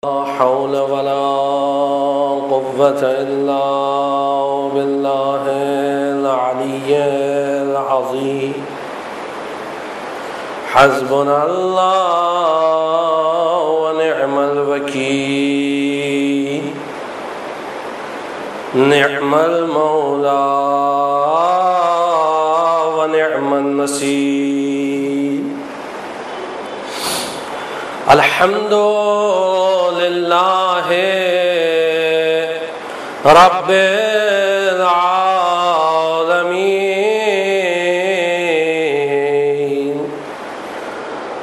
لا حول ولا قوة إلا بالله العلي العظيم. حسبنا الله ونعم الوكيل. نعم المولى ونعم النصير. الحمد لله رب العالمين،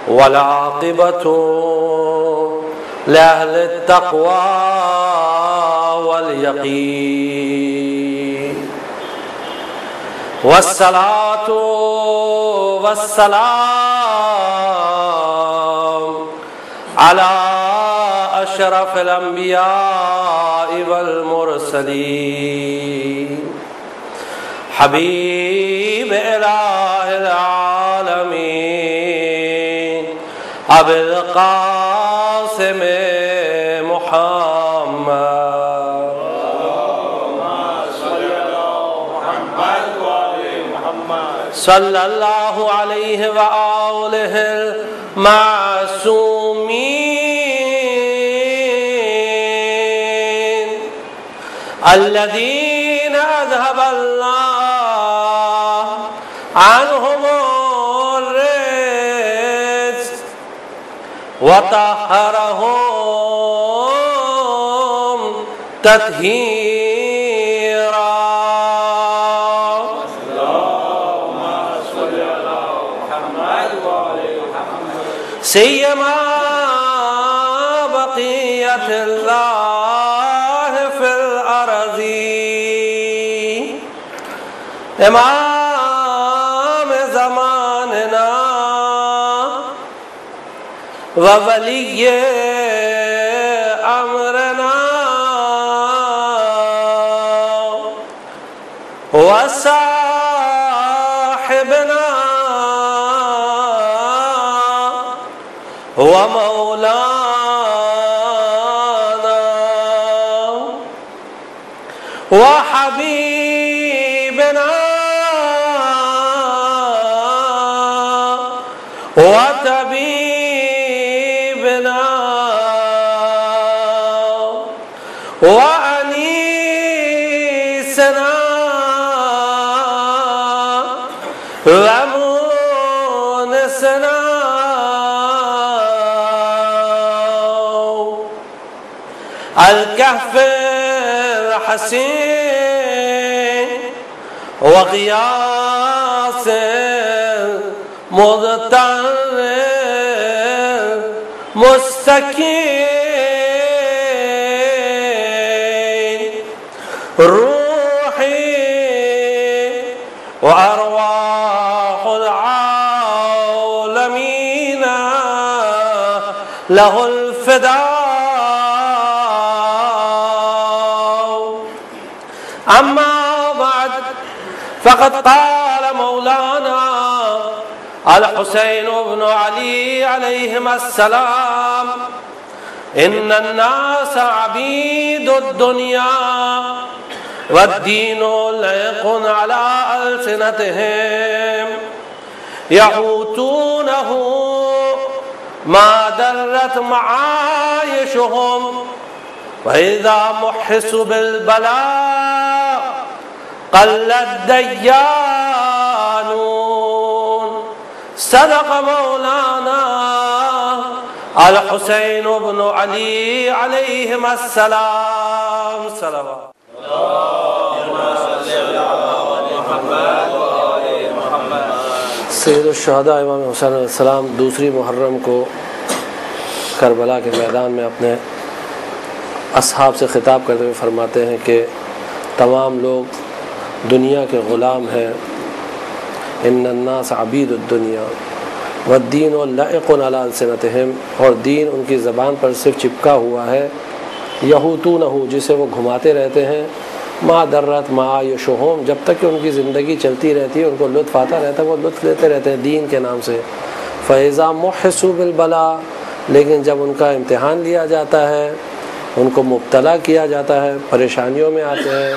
والعاقبة لأهل التقوى واليقين، والصلاة والسلام على أشرف الأنبياء والمرسلين، حبيب إله العالمين أبي القاسم محمد. صلى الله عليه وآله المعصومين الذين أذهب الله عنهم الرجس وطهرهم تطهيرا. سيما بقية الله في الأرض، إمام زماننا وولي أمرنا وصاحبنا ومولانا وحبيبنا وطبيبنا وأنيسنا ومونسنا الكهف الحسين وغياث المضطر مستكين، روحي وأرواح العالمين له الفداء. أما بعد، فقد قال مولانا الحسين بن علي عليهما السلام: إن الناس عبيد الدنيا والدين لائق على ألسنتهم، يعوتونه ما درت معايشهم، وإذا محسوا بالبلاء قل الديانون. صدق مولانا الحسين بن علي عليهما السلام. صلوات. سید الشہداء امام حسین علیہ السلام دوسری محرم کو کربلا کے میدان میں اپنے اصحاب سے خطاب کرتے ہوئے فرماتے ہیں کہ تمام لوگ دنیا کے غلام ہیں. ان الناس عبید الدنیا والدین لائق علی السنتہم، اور دین ان کی زبان پر صرف چپکا ہوا ہے. یہوتونہ، جسے وہ گھماتے رہتے ہیں. ما درت معایشہم، جب تک کہ ان کی زندگی چلتی رہتی ہے ان کو لطف آتا رہتا ہے، وہ لطف لیتے رہتے ہیں دین کے نام سے. فَإِذَا مُحِّسُوا بِالْبَلَا، لیکن جب ان کا امتحان لیا جاتا ہے، ان کو مبتلا کیا جاتا ہے، پریشانیوں میں آتے ہیں،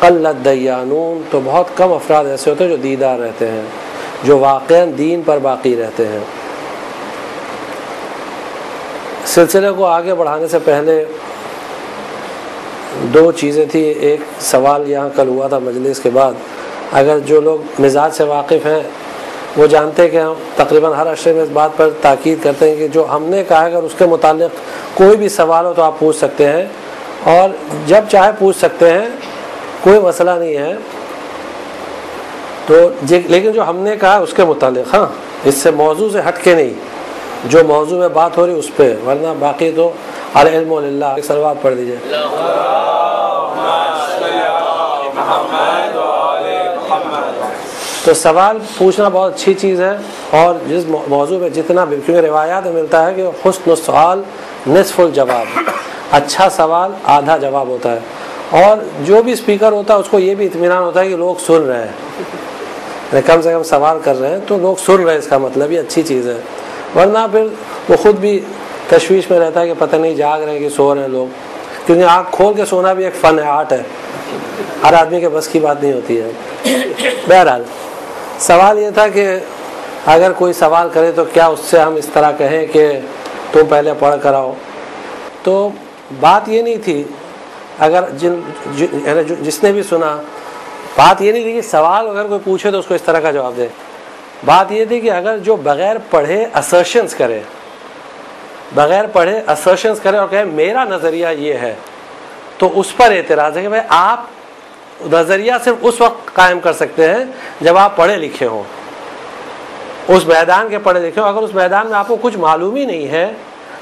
قلت دیانون، تو بہت کم افراد ایسے ہوتے ہیں جو دیندار رہتے ہیں، جو واقعاً دین پر باقی رہتے ہیں۔ سلسلے کو آگے بڑھانے سے پہلے دو چیزیں تھیں۔ ایک سوال یہاں کل ہوا تھا مجلس کے بعد، اگر جو لوگ مزاج سے واقف ہیں وہ جانتے ہیں کہ ہم تقریباً ہر عشرے میں اس بات پر تاکید کرتے ہیں کہ جو ہم نے کہا اگر اس کے متعلق کوئی بھی سوال ہو تو آپ پوچھ سکتے ہیں، اور جب چاہے پوچھ سکتے ہیں، کوئی مسئلہ نہیں ہے۔ تو لیکن جو ہم نے کہا اس کے متعلق، ہاں اس سے موضوع سے ہٹ کے نہیں، جو موضوع میں بات ہو رہی اس پہ، ورنہ باقی تو العلم للہ۔ ایک صلوات پڑھ دیجئے۔ تو سوال پوچھنا بہت اچھی چیز ہے، اور جس موضوع پہ جتنا بھی، کیونکہ روایات میں ملتا ہے کہ حسن السؤال نصف الجواب، اچھا سوال آدھا جواب ہوتا ہے، اور جو بھی اسپیکر ہوتا ہے اس کو یہ بھی اطمینان ہوتا ہے کہ لوگ سن رہے ہیں، کم سے کم سوال کر رہے ہیں تو لوگ سن رہے ہیں، اس کا مطلب یہ اچھی چیز ہے۔ ورنہ پھر وہ خود بھی تشویش میں رہتا ہے کہ پتہ نہیں جاگ رہے ہیں کہ سو رہے ہیں لوگ، کیونکہ آنکھ کھول کے سونا بھی ایک فن ہے، آرٹ ہے، ہر آدمی کے بس کی بات نہیں ہوتی ہے۔ بہرحال سوال یہ تھا کہ اگر کوئی سوال کرے تو کیا اس سے ہم اس طرح کہیں کہ تم پہلے پڑھ کر آؤ؟ تو بات یہ نہیں تھی، اگر جس نے بھی سنا، بات یہ نہیں تھی کہ سوال اگر کوئی پوچھے تو اس کو اس طرح کا جواب دے۔ بات یہ تھی کہ اگر جو بغیر پڑھے assertions کرے، بغیر پڑھے assertions کرے اور کہے میرا نظریہ یہ ہے، تو اس پر اعتراض ہے کہ بھائی آپ نظریہ صرف اس وقت قائم کر سکتے ہیں جب آپ پڑھے لکھے ہوں، اس میدان کے پڑھے لکھے ہوں۔ اگر اس میدان میں آپ کو کچھ معلوم ہی نہیں ہے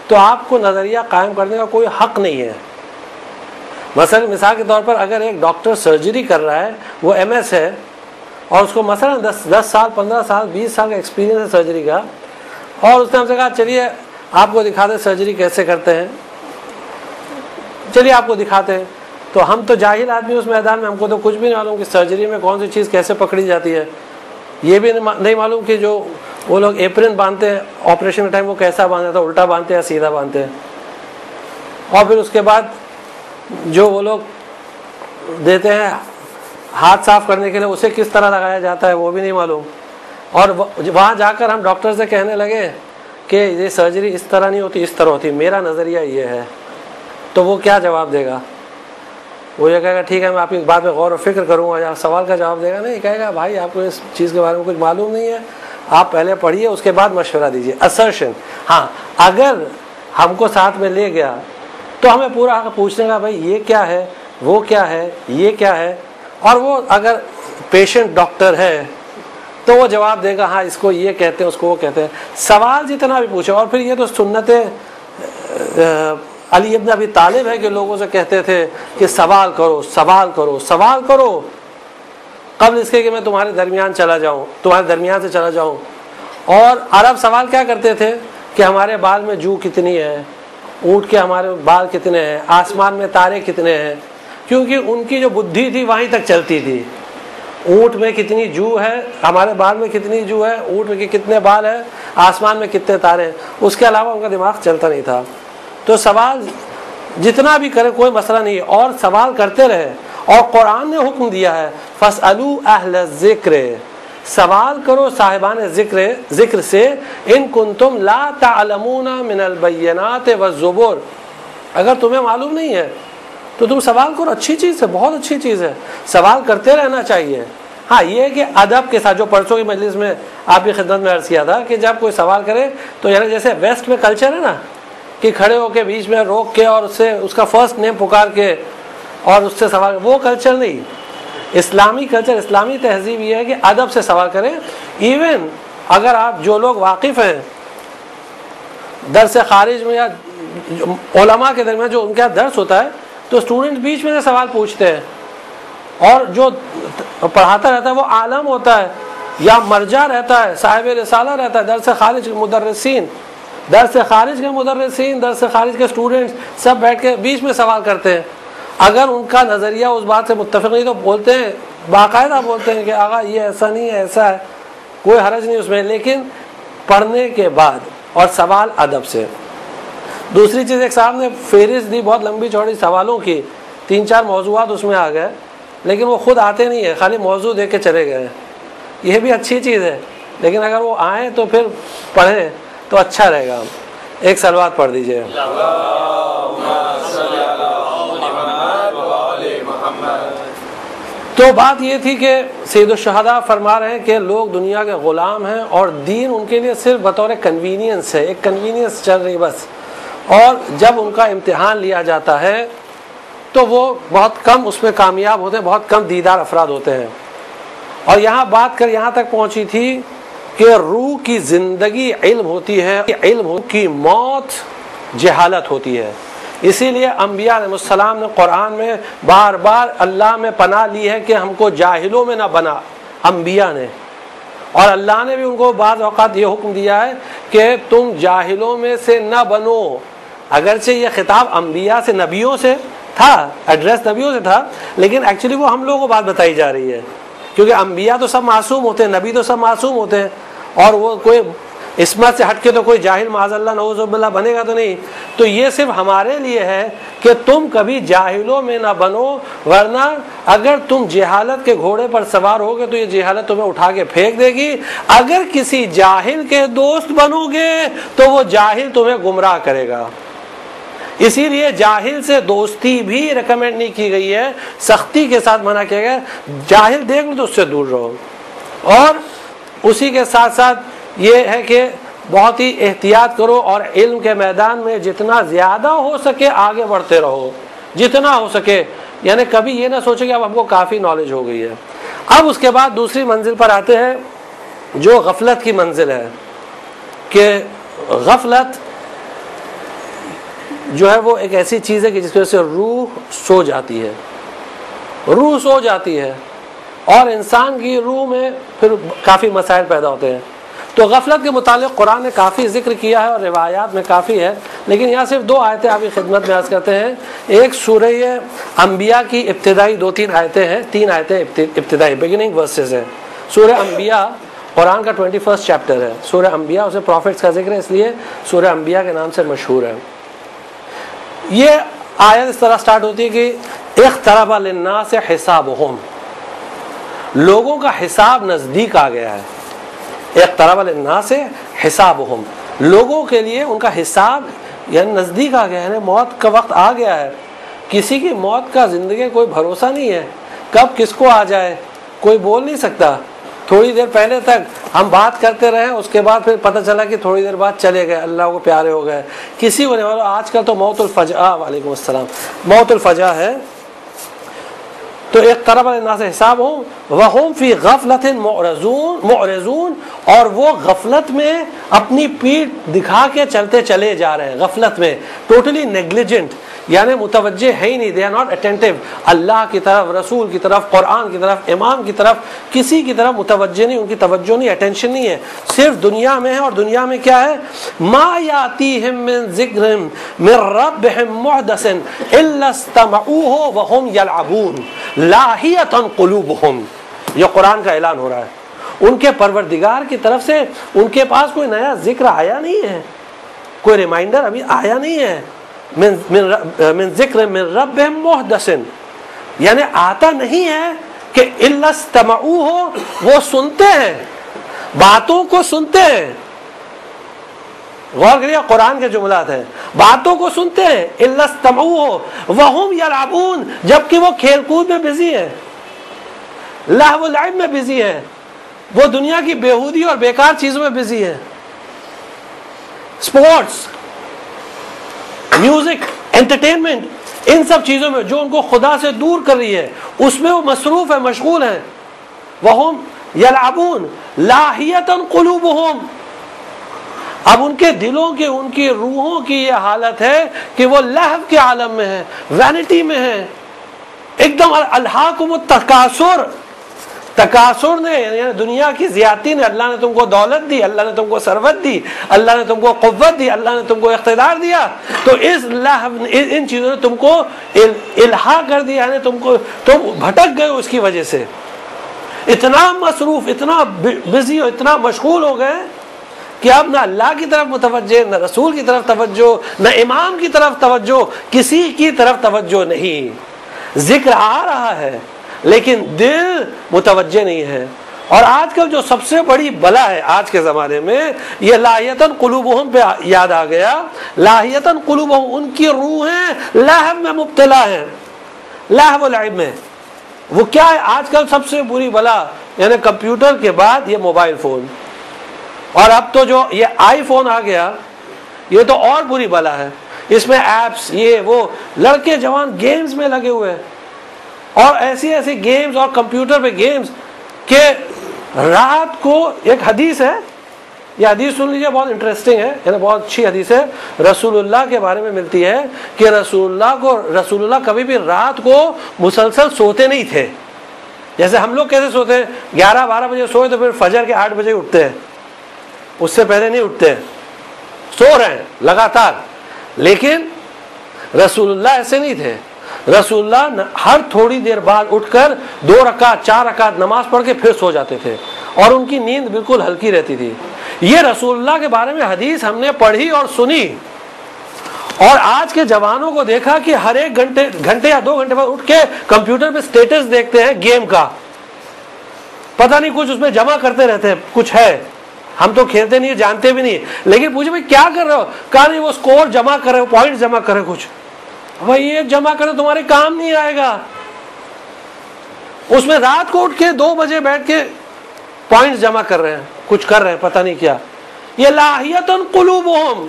تو آپ کو نظریہ قائم کرنے کا کوئی حق نہیں ہے۔ مثال کے طور پر اگر ایک ڈاکٹر سرجری کر رہا ہے، وہ MS ہے، اور اس کو مثلا 10 سال 15 سال 20 سال کا ایکسپیرینس ہے سرجری کا، اور اس نے ہم سے کہا چلیے آپ کو دکھا دیں سرجری کیسے کرتے ہیں، چلیے آپ کو دکھاتے ہیں، تو ہم تو جاہل آدمی اس میدان میں، ہم کو تو کچھ بھی نہیں معلوم کہ سرجری میں کون سی چیز کیسے پکڑی جاتی ہے، یہ بھی نہیں معلوم کہ جو وہ لوگ ایپرن باندھتے ہیں آپریشن کے ٹائم وہ کیسا باندھتے ہیں، الٹا باندھتے ہیں یا سیدھا باندھتے ہیں، اور پھر اس کے بعد جو وہ لوگ دیتے ہیں ہاتھ صاف کرنے کے لیے اسے کس طرح لگایا جاتا ہے وہ بھی نہیں معلوم، اور وہاں جا کر ہم ڈاکٹر سے کہنے لگے کہ یہ سرجری اس طرح نہیں ہوتی، اس طرح ہوتی، میرا نظریہ یہ ہے، تو وہ کیا جواب دے گا؟ وہ یہ کہے گا ٹھیک ہے میں آپ کی بات پہ غور و فکر کروں گا، یا سوال کا جواب دے گا نہیں، کہے گا بھائی آپ کو اس چیز کے بارے میں کچھ معلوم نہیں ہے، آپ پہلے پڑھیے اس کے بعد مشورہ دیجیے۔ assertion، ہاں اگر ہم کو ساتھ میں لے گیا تو ہمیں پورا پوچھنے کا بھائی یہ کیا ہے، وہ کیا ہے، یہ کیا ہے، اور وہ اگر پیشنٹ ڈاکٹر ہے تو وہ جواب دے گا ہاں اس کو یہ کہتے ہیں، اس کو وہ کہتے ہیں۔ سوال جتنا بھی پوچھے، اور پھر یہ تو سنت علی ابن ابی طالب ہے کہ لوگوں سے کہتے تھے کہ سوال کرو سوال کرو سوال کرو، قبل اس کے کہ میں تمہارے درمیان چلا جاؤں، تمہارے درمیان سے چلا جاؤں۔ اور عرب سوال کیا کرتے تھے کہ ہمارے بال میں جو کتنی ہے، اونٹ کے ہمارے بال کتنے ہیں، آسمان میں تارے کتنے ہیں، کیونکہ ان کی جو بدھی تھی وہیں تک چلتی تھی، اونٹ میں کتنی جو ہے، ہمارے بال میں کتنی جو ہے، اونٹ میں کتنے بال ہیں، آسمان میں کتنے تارے ہیں، اس کے علاوہ ان کا دماغ چلتا نہیں تھا۔ تو سوال جتنا بھی کرے کوئی مسئلہ نہیں ہے، اور سوال کرتے رہے، اور قرآن نے حکم دیا ہے فَاسْأَلُوا أَهْلَ الذِّكْرِ، سوال کرو صاحبان ذکر سے، ان کنتم لا تعلمون من البینات والزبر، اگر تمہیں معلوم نہیں ہے تو تم سوال کرو، اچھی چیز ہے، بہت اچھی چیز ہے، سوال کرتے رہنا چاہیے۔ ہاں یہ ہے کہ ادب کے ساتھ، جو پرسوں کی مجلس میں آپ کی خدمت میں عرض کیا تھا کہ جب کوئی سوال کرے تو یعنی جیسے ویسٹ میں کلچر ہے نا کہ کھڑے ہو کے بیچ میں روک کے اور اس کا فرسٹ نیم پکار کے اور اس سے سوال، وہ کلچر نہیں۔ اسلامی کلچر، اسلامی تہذیب یہ ہے کہ ادب سے سوال کریں۔ ایون اگر آپ جو لوگ واقف ہیں درس خارج میں یا علماء کے درمیان جو ان کا درس ہوتا ہے تو اسٹوڈنٹ بیچ میں سے سوال پوچھتے ہیں، اور جو پڑھاتا رہتا ہے وہ عالم ہوتا ہے یا مرجع رہتا ہے، صاحب رسالہ رہتا ہے، درس خارج کے مدرسین، درس خارج کے مدرسین، درس خارج کے اسٹوڈنٹس سب بیٹھ کے بیچ میں سوال کرتے ہیں۔ اگر ان کا نظریہ اس بات سے متفق نہیں تو بولتے ہیں، باقاعدہ بولتے ہیں کہ آقا یہ ایسا نہیں ہے، ایسا ہے، کوئی حرج نہیں اس میں، لیکن پڑھنے کے بعد اور سوال ادب سے. دوسری چیز ایک صاحب نے فہرست دی بہت لمبی چوڑی سوالوں کی, 3-4 موضوعات اس میں آ گئے, لیکن وہ خود آتے نہیں ہیں, خالی موضوع دے کے چلے گئے. یہ بھی اچھی چیز ہے, لیکن اگر وہ آئیں تو پھر پڑھیں تو اچھا رہے گا. ایک صلوات پڑھ دیجئے. تو بات یہ تھی کہ سید الشہداء فرما رہے ہیں کہ لوگ دنیا کے غلام ہیں اور دین ان کے لیے صرف بطور کنوینئنس ہے, ایک کنوینئنس چل رہی بس. اور جب ان کا امتحان لیا جاتا ہے تو وہ بہت کم اس میں کامیاب ہوتے ہیں, بہت کم دیدار افراد ہوتے ہیں. اور یہاں بات کر یہاں تک پہنچی تھی کہ روح کی زندگی علم ہوتی ہے, علم کی موت جہالت ہوتی ہے. اسی لیے انبیاء علیہ السلام نے قرآن میں بار بار اللہ میں پناہ لی ہے کہ ہم کو جاہلوں میں نہ بنا, انبیاء نے. اور اللہ نے بھی ان کو بعض اوقات یہ حکم دیا ہے کہ تم جاہلوں میں سے نہ بنو. اگرچہ یہ خطاب انبیاء سے, نبیوں سے تھا, ایڈریس نبیوں سے تھا, لیکن ایکچولی وہ ہم لوگوں کو بات بتائی جا رہی ہے, کیونکہ انبیاء تو سب معصوم ہوتے ہیں, نبی تو سب معصوم ہوتے ہیں, اور وہ کوئی عصمت سے ہٹ کے تو کوئی جاہل معاذ اللہ نعوذ باللہ بنے گا تو نہیں. تو یہ صرف ہمارے لیے ہے کہ تم کبھی جاہلوں میں نہ بنو, ورنہ اگر تم جہالت کے گھوڑے پر سوار ہوگے تو یہ جہالت تمہیں اٹھا کے پھینک دے گی. اگر کسی جاہل کے دوست بنو گے تو وہ جاہل تمہیں گمراہ کرے گا. اسی لیے جاہل سے دوستی بھی ریکمینڈ نہیں کی گئی ہے, سختی کے ساتھ منع کیا گیا. جاہل دیکھ لو تو اس سے دور رہو. اور اسی کے ساتھ ساتھ یہ ہے کہ بہت ہی احتیاط کرو, اور علم کے میدان میں جتنا زیادہ ہو سکے آگے بڑھتے رہو, جتنا ہو سکے. یعنی کبھی یہ نہ سوچو کہ اب ہم کو کافی نالج ہو گئی ہے. اب اس کے بعد دوسری منزل پر آتے ہیں جو غفلت کی منزل ہے, کہ غفلت جو ہے وہ ایک ایسی چیز ہے کہ جس وجہ سے روح سو جاتی ہے, روح سو جاتی ہے, اور انسان کی روح میں پھر کافی مسائل پیدا ہوتے ہیں. تو غفلت کے متعلق قرآن نے کافی ذکر کیا ہے اور روایات میں کافی ہے, لیکن یہاں صرف 2 آیتیں آپ کی خدمت میں عرض کرتے ہیں. ایک سورہ انبیاء کی ابتدائی 2-3 آیتیں ہیں, 3 آیتیں ابتدائی بگننگ ورسز ہیں. سورہ انبیاء قرآن کا 21 چیپٹر ہے. سورہ انبیاء اسے پروفٹس کا ذکر ہے, اس لیے سورہ انبیاء کے نام سے مشہور ہے. یہ آیت اس طرح سٹارٹ ہوتی ہے کہ اقترب للناس حسابهم, لوگوں کا حساب نزدیک آ گیا ہے. اقترب للناس حسابهم, لوگوں کے لیے ان کا حساب یعنی نزدیک آ گیا ہے, یعنی موت کا وقت آ گیا ہے. کسی کی موت کا زندگی کوئی بھروسہ نہیں ہے, کب کس کو آ جائے کوئی بول نہیں سکتا. تھوڑی دیر پہلے تک ہم بات کرتے رہے, اس کے بعد پھر پتہ چلا کہ تھوڑی دیر بعد چلے گئے, اللہ کو پیارے ہو گئے. کسی کو نہیں. آج کل تو موت الفجع, وعلیکم السلام, موت الفجع ہے. تو اقترب للناس حسابهم وهم فی غفلۃ معرضون, اور وہ غفلت میں اپنی پیٹھ دکھا کے چلتے چلے جا رہے ہیں. غفلت میں ٹوٹلی نیگلیجنٹ, یعنی متوجہ ہے ہی نہیں, دے آر ناٹ اٹینٹیو. اللہ کی طرف, رسول کی طرف, قرآن کی طرف, امام کی طرف, کسی کی طرف متوجہ نہیں, ان کی توجہ نہیں, اٹینشن نہیں ہے, صرف دنیا میں ہے. اور دنیا میں کیا ہے؟ ما یاتیہم من ذکر من ربہم محدث الا استمعوہ وہم یلعبون لاہیۃ قلوبہم. یہ قرآن کا اعلان ہو رہا ہے. ان کے پروردگار کی طرف سے ان کے پاس کوئی نیا ذکر آیا نہیں ہے, کوئی ریمائنڈر ابھی آیا نہیں ہے. من ذکر من ربہم محدث, یعنی آتا نہیں ہے کہ الا استمعوہ, وہ سنتے ہیں, باتوں کو سنتے ہیں. غور کریے, قرآن کے جملات ہیں, باتوں کو سنتے ہیں. الا استمعوہ وہم یلعبون, جبکہ وہ کھیل کود میں بزی ہیں, لہو و لعب میں بزی ہیں, وہ دنیا کی بیہودی اور بیکار چیزوں میں بزی ہیں. سپورٹس, میوزک, انٹرٹینمنٹ, ان سب چیزوں میں جو ان کو خدا سے دور کر رہی ہے, اس میں وہ مصروف ہے, مشغول ہیں. وہم یلعبون لاہیۃ قلوبہم, اب ان کے دلوں کی, ان کی روحوں کی یہ حالت ہے کہ وہ لہو کے عالم میں ہے, وینٹی میں ہے, ایک دم. الہاکم التکاثر, تکاثر نے یعنی دنیا کی زیادتی نے, اللہ نے تم کو دولت دی, اللہ نے تم کو ثروت دی, اللہ نے تم کو قوت دی, اللہ نے تم کو اقتدار دیا, تو اس لہو, ان چیزوں نے تم کو الہا کر دیا, یعنی تم بھٹک گئے اس کی وجہ سے. اتنا مصروف, اتنا بزی اور اتنا مشغول ہو گئے کہ اب نہ اللہ کی طرف متوجہ، نہ رسول کی طرف توجہ، نہ امام کی طرف توجہ، کسی کی طرف توجہ نہیں. ذکر آ رہا ہے لیکن دل متوجہ نہیں ہے. اور آج کل جو سب سے بڑی بلا ہے آج کے زمانے میں، یہ لاہیتاً قلوبہم پہ یاد آ گیا. لاہیتاً قلوبہم، ان کی روحیں لہو میں مبتلا ہیں، لہو و لعب میں. وہ کیا ہے آج کل سب سے بری بلا؟ یعنی کمپیوٹر کے بعد یہ موبائل فون، اور اب تو جو یہ آئی فون آ گیا، یہ تو اور بری بلا ہے. اس میں ایپس، یہ وہ، لڑکے جوان گیمز میں لگے ہوئے ہیں، اور ایسی ایسی گیمز اور کمپیوٹر پہ گیمز کہ رات کو ایک حدیث ہے، یہ حدیث سن لیجیے، بہت انٹرسٹنگ ہے، یعنی بہت اچھی حدیث ہے. رسول اللہ کے بارے میں ملتی ہے کہ رسول اللہ کبھی بھی رات کو مسلسل سوتے نہیں تھے. جیسے ہم لوگ کیسے سوتے ہیں، 11-12 بجے سوئے تو پھر فجر کے 8 بجے اٹھتے ہیں، اس سے پہلے نہیں اٹھتے ہیں، سو رہے ہیں لگاتار. لیکن رسول اللہ ایسے نہیں تھے. رسول اللہ ہر تھوڑی دیر بعد اٹھ کر 2 رکعت 4 رکعت نماز پڑھ کے پھر سو جاتے تھے، اور ان کی نیند بالکل ہلکی رہتی تھی. یہ رسول اللہ کے بارے میں حدیث ہم نے پڑھی اور سنی، اور آج کے جوانوں کو دیکھا کہ ہر ایک گھنٹے یا 2 گھنٹے بعد اٹھ کے کمپیوٹر پہ سٹیٹس دیکھتے ہیں گیم کا، پتہ نہیں کچھ اس میں جمع کرتے رہتے ہیں، کچھ ہے ہم تو کھیلتے نہیں، جانتے بھی نہیں. لیکن پوچھے بھائی کیا کر رہے ہو؟ کہا نہیں وہ سکور جمع کر رہے ہو، پوائنٹ جمع کر رہے کچھ. بھائی یہ جمع کرے تمہارے کام نہیں آئے گا. اس میں رات کو اٹھ کے 2 بجے بیٹھ کے پوائنٹس جمع کر رہے ہیں، کچھ کر رہے ہیں پتہ نہیں کیا. یہ لاہیتاً قلوبہم،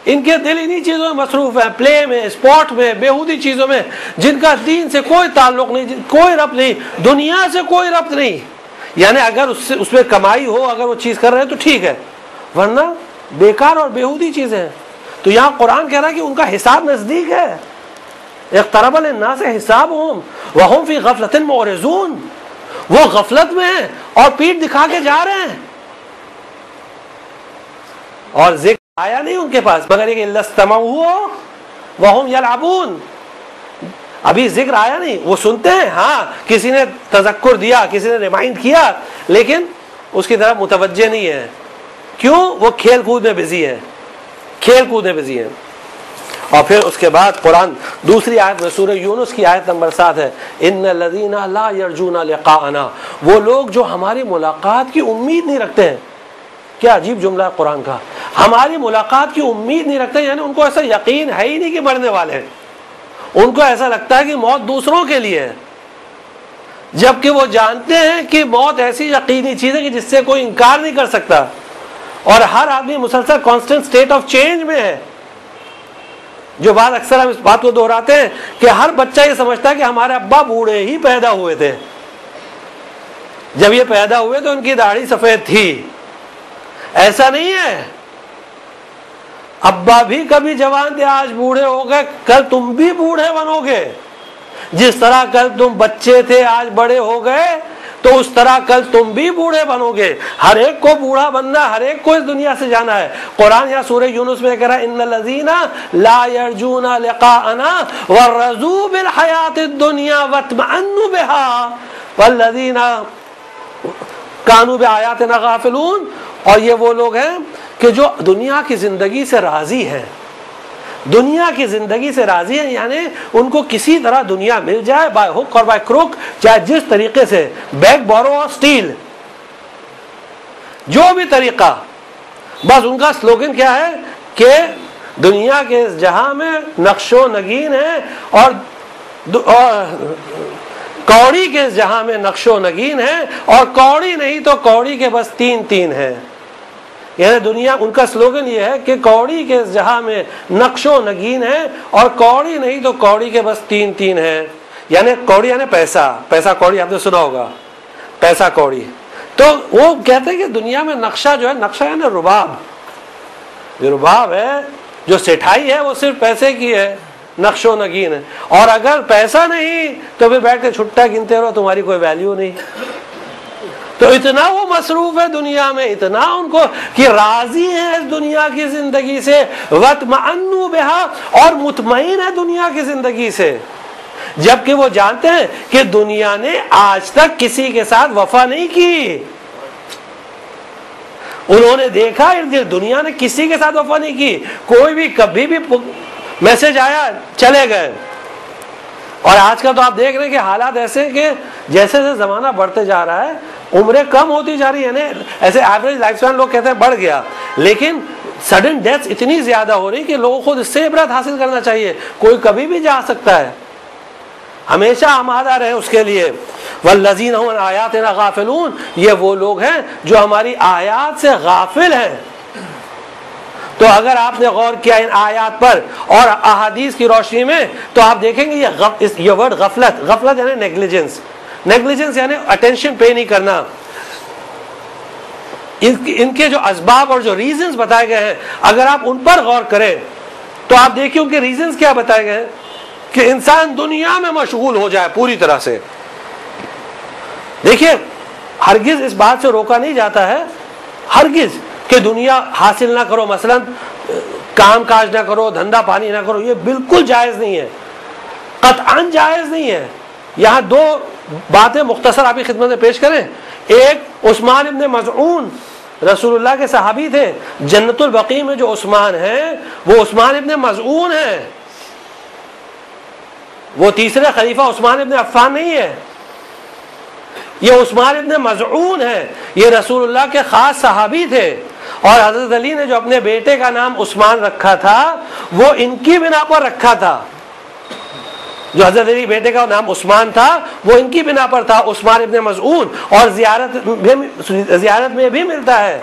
ان کے دل انہی چیزوں میں مصروف ہیں، پلے میں، اسپورٹ میں، بیہودی چیزوں میں، جن کا دین سے کوئی تعلق نہیں، کوئی ربط نہیں، دنیا سے کوئی ربط نہیں. یعنی اگر اس میں کمائی ہو، اگر وہ چیز کر رہے ہیں تو ٹھیک ہے، ورنہ بیکار اور بیہودی چیزیں ہیں. تو یہاں قرآن کہہ رہا ہے کہ ان کا حساب نزدیک ہے. اقترب للناس حسابهم وهم فی غفلۃ معرضون، وہ غفلت میں ہیں اور پیٹھ دکھا کے جا رہے ہیں. اور ذکر آیا نہیں ان کے پاس مگر یہ الا استمعوا وهم يلعبون. ابھی ذکر آیا نہیں، وہ سنتے ہیں، ہاں کسی نے تذکر دیا، کسی نے ریمائنڈ کیا، لیکن اس کی طرف متوجہ نہیں ہے. کیوں؟ وہ کھیل کود میں بزی ہے، کھیل کود میں بزی ہے. اور پھر اس کے بعد قرآن دوسری آیت میں سورہ یونس کی آیت نمبر 7 ہے، ان الذین لا یرجون لقاءنا، وہ لوگ جو ہماری ملاقات کی امید نہیں رکھتے ہیں. کیا عجیب جملہ ہے قرآن کا، ہماری ملاقات کی امید نہیں رکھتے، یعنی ان کو ایسا یقین ہے ہی نہیں کہ مرنے والے ہیں. ان کو ایسا لگتا ہے کہ موت دوسروں کے لیے ہے، جبکہ وہ جانتے ہیں کہ موت ایسی یقینی چیز ہے کہ جس سے کوئی انکار نہیں کر سکتا. اور ہر آدمی مسلسل کانسٹنٹ اسٹیٹ آف چینج میں ہے. جو بات اکثر ہم اس بات کو دہراتے ہیں کہ ہر بچہ یہ سمجھتا ہے کہ ہمارے ابا بوڑھے ہی پیدا ہوئے تھے، جب یہ پیدا ہوئے تو ان کی داڑھی سفید تھی. ایسا نہیں ہے، ابا بھی کبھی جوان تھے، آج بوڑھے ہو گئے، کل تم بھی بوڑھے بنو گے. جس طرح کل تم بچے تھے آج بڑے ہو گئے تو اس طرح کل تم بھی بوڑھے بنو گے. ہر ایک کو بوڑھا بننا، ہر ایک کو اس دنیا سے جانا ہے. قرآن یا سورہ یونس میں کہہ رہا ہے ان الذین لا یرجون لقاءنا ورضوا بالحیاۃ الدنیا واطمأنوا بها والذین کانوا بآیاتنا غافلون. اور یہ وہ لوگ ہیں کہ جو دنیا کی زندگی سے راضی ہیں، دنیا کی زندگی سے راضی ہیں، یعنی ان کو کسی طرح دنیا مل جائے، بائی ہک اور بائی کروک، چاہے جس طریقے سے، بیگ بورو اور سٹیل، جو بھی طریقہ. بس ان کا سلوگن کیا ہے کہ دنیا کے اس جہاں میں نقش و نگین ہے، اور کوڑی کے اس جہاں میں نقش و نگین ہے، اور کوڑی نہیں تو کوڑی کے بس 3 ہیں. یعنی دنیا، ان کا سلوگن یہ ہے کہ کوڑی کے اس جہاں میں نقش و نگین ہے، اور کوڑی نہیں تو کوڑی کے بس 3 ہیں. یعنی کوڑی یعنی پیسہ، پیسہ کوڑی آپ نے سنا ہوگا، پیسہ کوڑی. تو وہ کہتے ہیں کہ دنیا میں نقشہ جو ہے، نقشہ یعنی رباب، یہ رباب ہے، جو سٹھائی ہے وہ صرف پیسے کی ہے، نقش و نگین ہے. اور اگر پیسہ نہیں تو پھر بیٹھ کے چھٹا گنتے رہو، تمہاری کوئی ویلیو نہیں. تو اتنا وہ مصروف ہے دنیا میں، اتنا ان کو کہ راضی ہیں اس دنیا کی زندگی سے، واطمأنوا بها، اور مطمئن ہے دنیا کی زندگی سے، جبکہ وہ جانتے ہیں کہ دنیا نے آج تک کسی کے ساتھ وفا نہیں کی. انہوں نے دیکھا دنیا نے کسی کے ساتھ وفا نہیں کی، کوئی بھی کبھی بھی میسج آیا چلے گئے. اور آج کل تو آپ دیکھ رہے ہیں کہ حالات ایسے ہیں کہ جیسے جیسے زمانہ بڑھتے جا رہا ہے عمریں کم ہوتی جا رہی ہیں. ایسے ایوریج لائف اسپین لوگ کہتے ہیں بڑھ گیا، لیکن سڈن ڈیتھ اتنی زیادہ ہو رہی کہ لوگوں کو اس سے عبرت حاصل کرنا چاہیے. کوئی کبھی بھی جا سکتا ہے، ہمیشہ آمادہ رہے اس کے لیے. والذین هم عن آیاتنا غافلون، یہ وہ لوگ ہیں جو ہماری آیات سے غافل ہیں. تو اگر آپ نے غور کیا ان آیات پر اور احادیث کی روشنی میں تو آپ دیکھیں گے یہ ورڈ غفلت یعنی نیگلیجنس یعنی اٹینشن پے نہیں کرنا. ان کے جو اسباب اور جو ریزنز بتائے گئے ہیں اگر آپ ان پر غور کریں تو آپ دیکھیں ان کے ریزنز کیا بتائے گئے ہیں کہ انسان دنیا میں مشغول ہو جائے پوری طرح سے. دیکھیے ہرگز اس بات سے روکا نہیں جاتا ہے ہرگز کہ دنیا حاصل نہ کرو، مثلا کام کاج نہ کرو، دھندا پانی نہ کرو، یہ بالکل جائز نہیں ہے، قطعاً جائز نہیں ہے. یہاں دو باتیں مختصر آپ کی خدمت میں پیش کریں. ایک عثمان ابن مظعون رسول اللہ کے صحابی تھے. جنت البقیع میں جو عثمان ہیں وہ عثمان ابن مظعون ہیں، وہ تیسرے خلیفہ عثمان ابن عفان نہیں ہے، یہ عثمان ابن مظعون ہے. یہ رسول اللہ کے خاص صحابی تھے اور حضرت علی نے جو اپنے بیٹے کا نام عثمان رکھا تھا وہ ان کی بنا پر رکھا تھا. جو حضرت علی بیٹے کا نام عثمان تھا وہ ان کی بنا پر تھا، عثمان ابن مظعون. اور زیارت میں بھی ملتا ہے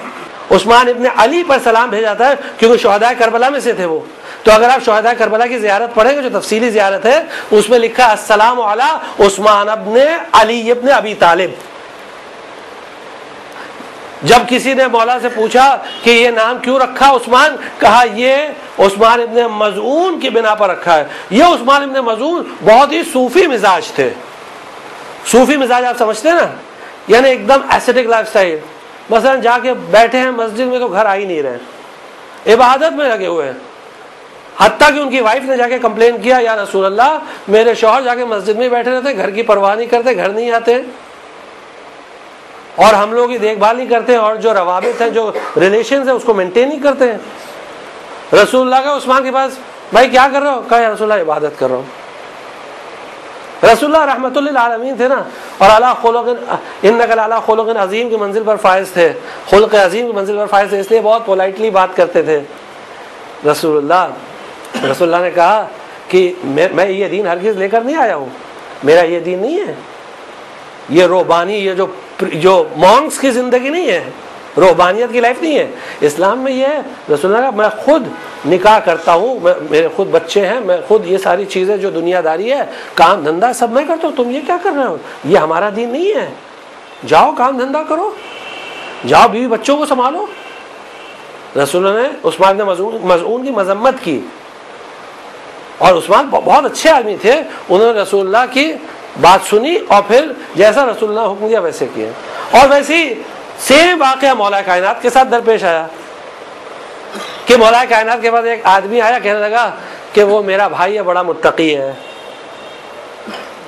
عثمان ابن علی پر سلام بھیجا جاتا ہے کیونکہ شہداء کربلا میں سے تھے وہ. تو اگر آپ شہداء کربلا کی زیارت پڑھیں گے جو تفصیلی زیارت ہے اس میں لکھا السلام علی عثمان ابن علی ابن ابی طالب. جب کسی نے مولا سے پوچھا کہ یہ نام کیوں رکھا عثمان، کہا یہ عثمان ابن مظعون کی بنا پر رکھا ہے. یہ عثمان ابن مظعون بہت ہی صوفی مزاج تھے. صوفی مزاج آپ سمجھتے ہیں نا، یعنی ایک دم ایسیٹک لائف سٹائل. مثلا جا کے بیٹھے ہیں مسجد میں تو گھر آ ہی نہیں رہے، عبادت میں لگے ہوئے ہیں. حتیٰ کہ ان کی وائف نے جا کے کمپلین کیا یا رسول اللہ میرے شوہر جا کے مسجد میں بیٹھے رہتے، گھر کی پرواہ نہیں کرتے، گھر نہیں آتے اور ہم لوگ کی دیکھ بھال نہیں کرتے اور جو روابط ہیں جو ریلیشنز ہیں اس کو مینٹین نہیں کرتے ہیں. رسول اللہ کا عثمان کے پاس بھائی کیا کر رہے ہو؟ کہا یا رسول اللہ عبادت کر رہا ہوں. رسول اللہ رحمۃ للعالمین تھے نا، اور اعلیٰ خلق انک لعلی خلق عظیم کی منزل پر فائز تھے، خلق عظیم کی منزل پر فائز تھے، اس لیے بہت پولائٹلی بات کرتے تھے. رسول اللہ نے کہا کہ میں یہ دین ہرگز لے کر نہیں آیا ہوں، میرا یہ دین نہیں ہے، یہ روحانی یہ جو مونکس کی زندگی نہیں ہے، روحانیت کی لائف نہیں ہے. اسلام میں یہ ہے رسول اللہ کا میں خود نکاح کرتا ہوں، میرے خود بچے ہیں، میں خود یہ ساری چیزیں جو دنیا داری ہے کام دھندا سب میں کرتا ہوں، تم یہ کیا کر رہے ہو؟ یہ ہمارا دین نہیں ہے. جاؤ کام دھندا کرو، جاؤ بیوی بچوں کو سنبھالو. رسول اللہ نے عثمان بن مظعون کی مذمت کی اور عثمان بہت اچھے آدمی تھے، انہوں نے رسول اللہ کی بات سنی اور پھر جیسا رسول اللہ حکم دیا ویسے کیا. اور ویسی سیم واقعہ مولا کائنات کے ساتھ درپیش آیا کہ مولا کائنات کے بعد ایک آدمی آیا کہنے لگا کہ وہ میرا بھائی ہے، بڑا متقی ہے.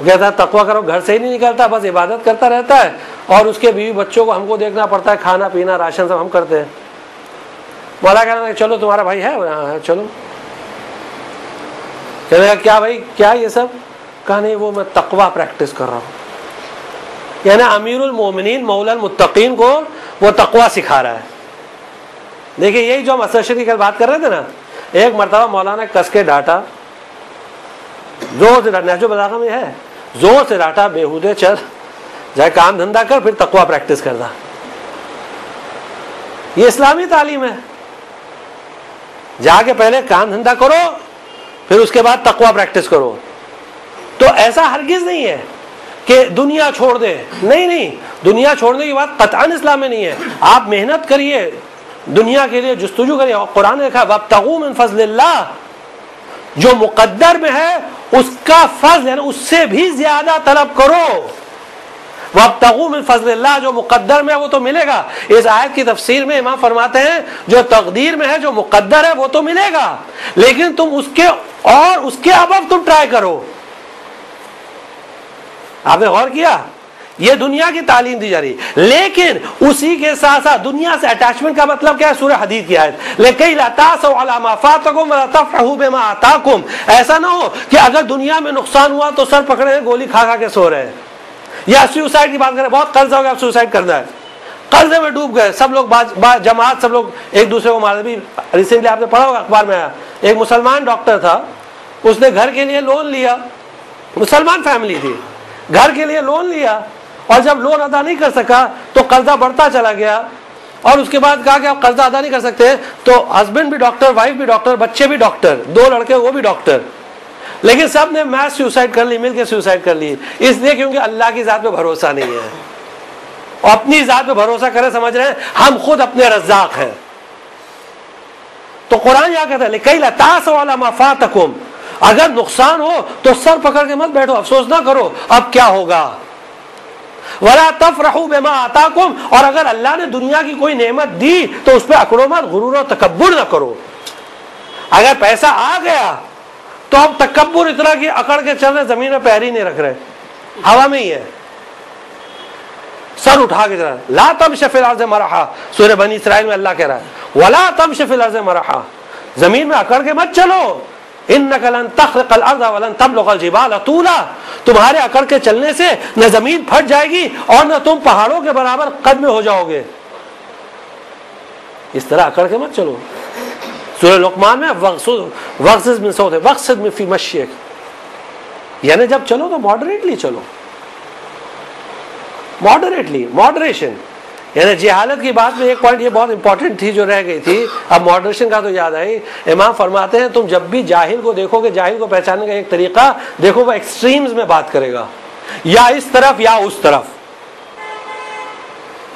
کہتا ہے تقویٰ کرو، گھر سے ہی نہیں نکلتا، بس عبادت کرتا رہتا ہے اور اس کے بیوی بچوں کو ہم کو دیکھنا پڑتا ہے، کھانا پینا راشن سب ہم کرتے ہیں. مولا کہنے لگا چلو تمہارا بھائی ہے چلو. کہنے لگا کیا بھائی کیا یہ سب؟ کہا نہیں وہ میں تقویٰ پریکٹس کر رہا ہوں. یعنی امیر المومنین مولا المتقین کو وہ تقویٰ سکھا رہا ہے. دیکھیں یہی جو ہم اسرشد کی کل بات کر رہے تھے نا، ایک مرتبہ مولانا نے کس کے ڈانٹا، زور سے ڈانٹا، جو بلاغہ میں ہے زور سے ڈانٹا، بےہودے چل جائے کام دھندا کر پھر تقویٰ پریکٹس کرنا. یہ اسلامی تعلیم ہے، جا کے پہلے کام دھندا کرو پھر اس کے بعد تقویٰ پریکٹس کرو. تو ایسا ہرگز نہیں ہے کہ دنیا چھوڑ دے، نہیں، دنیا چھوڑنے کی بات قطعاً اسلام میں نہیں ہے. آپ محنت کریے، دنیا کے لیے جستجو کریے. اور قرآن نے کہا وابتغوا من فضل اللہ، جو مقدر میں ہے اس کا فضل یعنی اس سے بھی زیادہ طلب کرو. وابتغوا من فضل اللہ، جو مقدر میں ہے وہ تو ملے گا. اس آیت کی تفسیر میں امام فرماتے ہیں جو تقدیر میں ہے جو مقدر ہے وہ تو ملے گا، لیکن تم اس کے اور اس کے ابو تم ٹرائی کرو. آپ نے غور کیا یہ دنیا کی تعلیم دی جا رہی ہے، لیکن اسی کے ساتھ ساتھ دنیا سے اٹیچمنٹ کا مطلب کیا ہے؟ سورہ حدید کی آیت لِكَيْ لَا تَأْسَوْا عَلَىٰ مَا فَاتَكُمْ وَلَا تَفْرَحُوا بِمَا آتَاكُمْ. ایسا نہ ہو کہ اگر دنیا میں نقصان ہوا تو سر پکڑے ہیں گولی کھا کھا کے سو رہے ہیں. یا سوسائڈ کی بات کریں، بہت قرضہ ہو گیا، اب سوسائڈ کرنا ہے، قرضے میں ڈوب گئے سب لوگ، جماعت سب لوگ ایک دوسرے کو مار. ابھی ریسنٹلی آپ نے پڑھا ہوگا اخبار میں آیا، ایک مسلمان ڈاکٹر تھا، اس نے گھر کے لیے لون لیا، مسلمان فیملی تھی، گھر کے لیے لون لیا، اور جب لون ادا نہیں کر سکا تو قرضہ بڑھتا چلا گیا، اور اس کے بعد کہا کہ آپ قرضہ ادا نہیں کر سکتے تو ہسبینڈ بھی ڈاکٹر، وائف بھی ڈاکٹر، بچے بھی ڈاکٹر، 2 لڑکے وہ بھی ڈاکٹر، لیکن سب نے میس سوسائڈ کر لی، مل کے سوسائڈ کر لی. اس لیے کیونکہ اللہ کی ذات پہ بھروسہ نہیں ہے، اور اپنی ذات پہ بھروسہ کرے سمجھ رہے ہیں ہم خود اپنے رزاق ہیں. تو قرآن یہاں کہتا ہے لِكَيْ لَا تَأْسَوْا عَلَىٰ مَا فَاتَكُمْ. اگر نقصان ہو تو سر پکڑ کے مت بیٹھو، افسوس نہ کرو اب کیا ہوگا. وَلَا تَفْرَحُوا بِمَا آتَاكُمْ. اور اگر اللہ نے دنیا کی کوئی نعمت دی تو اس پہ اکڑو مت، غرور و تکبر نہ کرو. اگر پیسہ آ گیا تو اب تکبر اتنا کہ اکڑ کے چل رہے، زمین میں پیر ہی نہیں رکھ رہے، ہوا میں ہی ہے، سر اٹھا کے چل رہا. لا تمش فی الارض مرحا، سورہ بنی اسرائیل میں اللہ کہہ رہا ہے ولا تمش فی الارض مرحا، زمین میں اکڑ کے مت چلو. انک لن تخرق الارض ولن تبلغ الجبال طولا. تمہارے اکڑ کے چلنے سے نہ زمین پھٹ جائے گی اور نہ تم پہاڑوں کے برابر قد میں ہو جاؤ گے. اس طرح اکڑ کے مت چلو. سورہ لقمان میں وغضض من صوتک واقصد من فی مشیک، یعنی جب چلو تو ماڈریٹلی چلو، ماڈریٹلی، ماڈریشن. یعنی جہالت کی بات میں ایک پوائنٹ یہ بہت امپورٹنٹ تھی جو رہ گئی تھی، اب ماڈریشن کا تو یاد آئی. امام فرماتے ہیں تم جب بھی جاہل کو دیکھو گے، جاہل کو پہچاننے کا ایک طریقہ دیکھو، وہ ایکسٹریمز میں بات کرے گا، یا اس طرف یا اس طرف،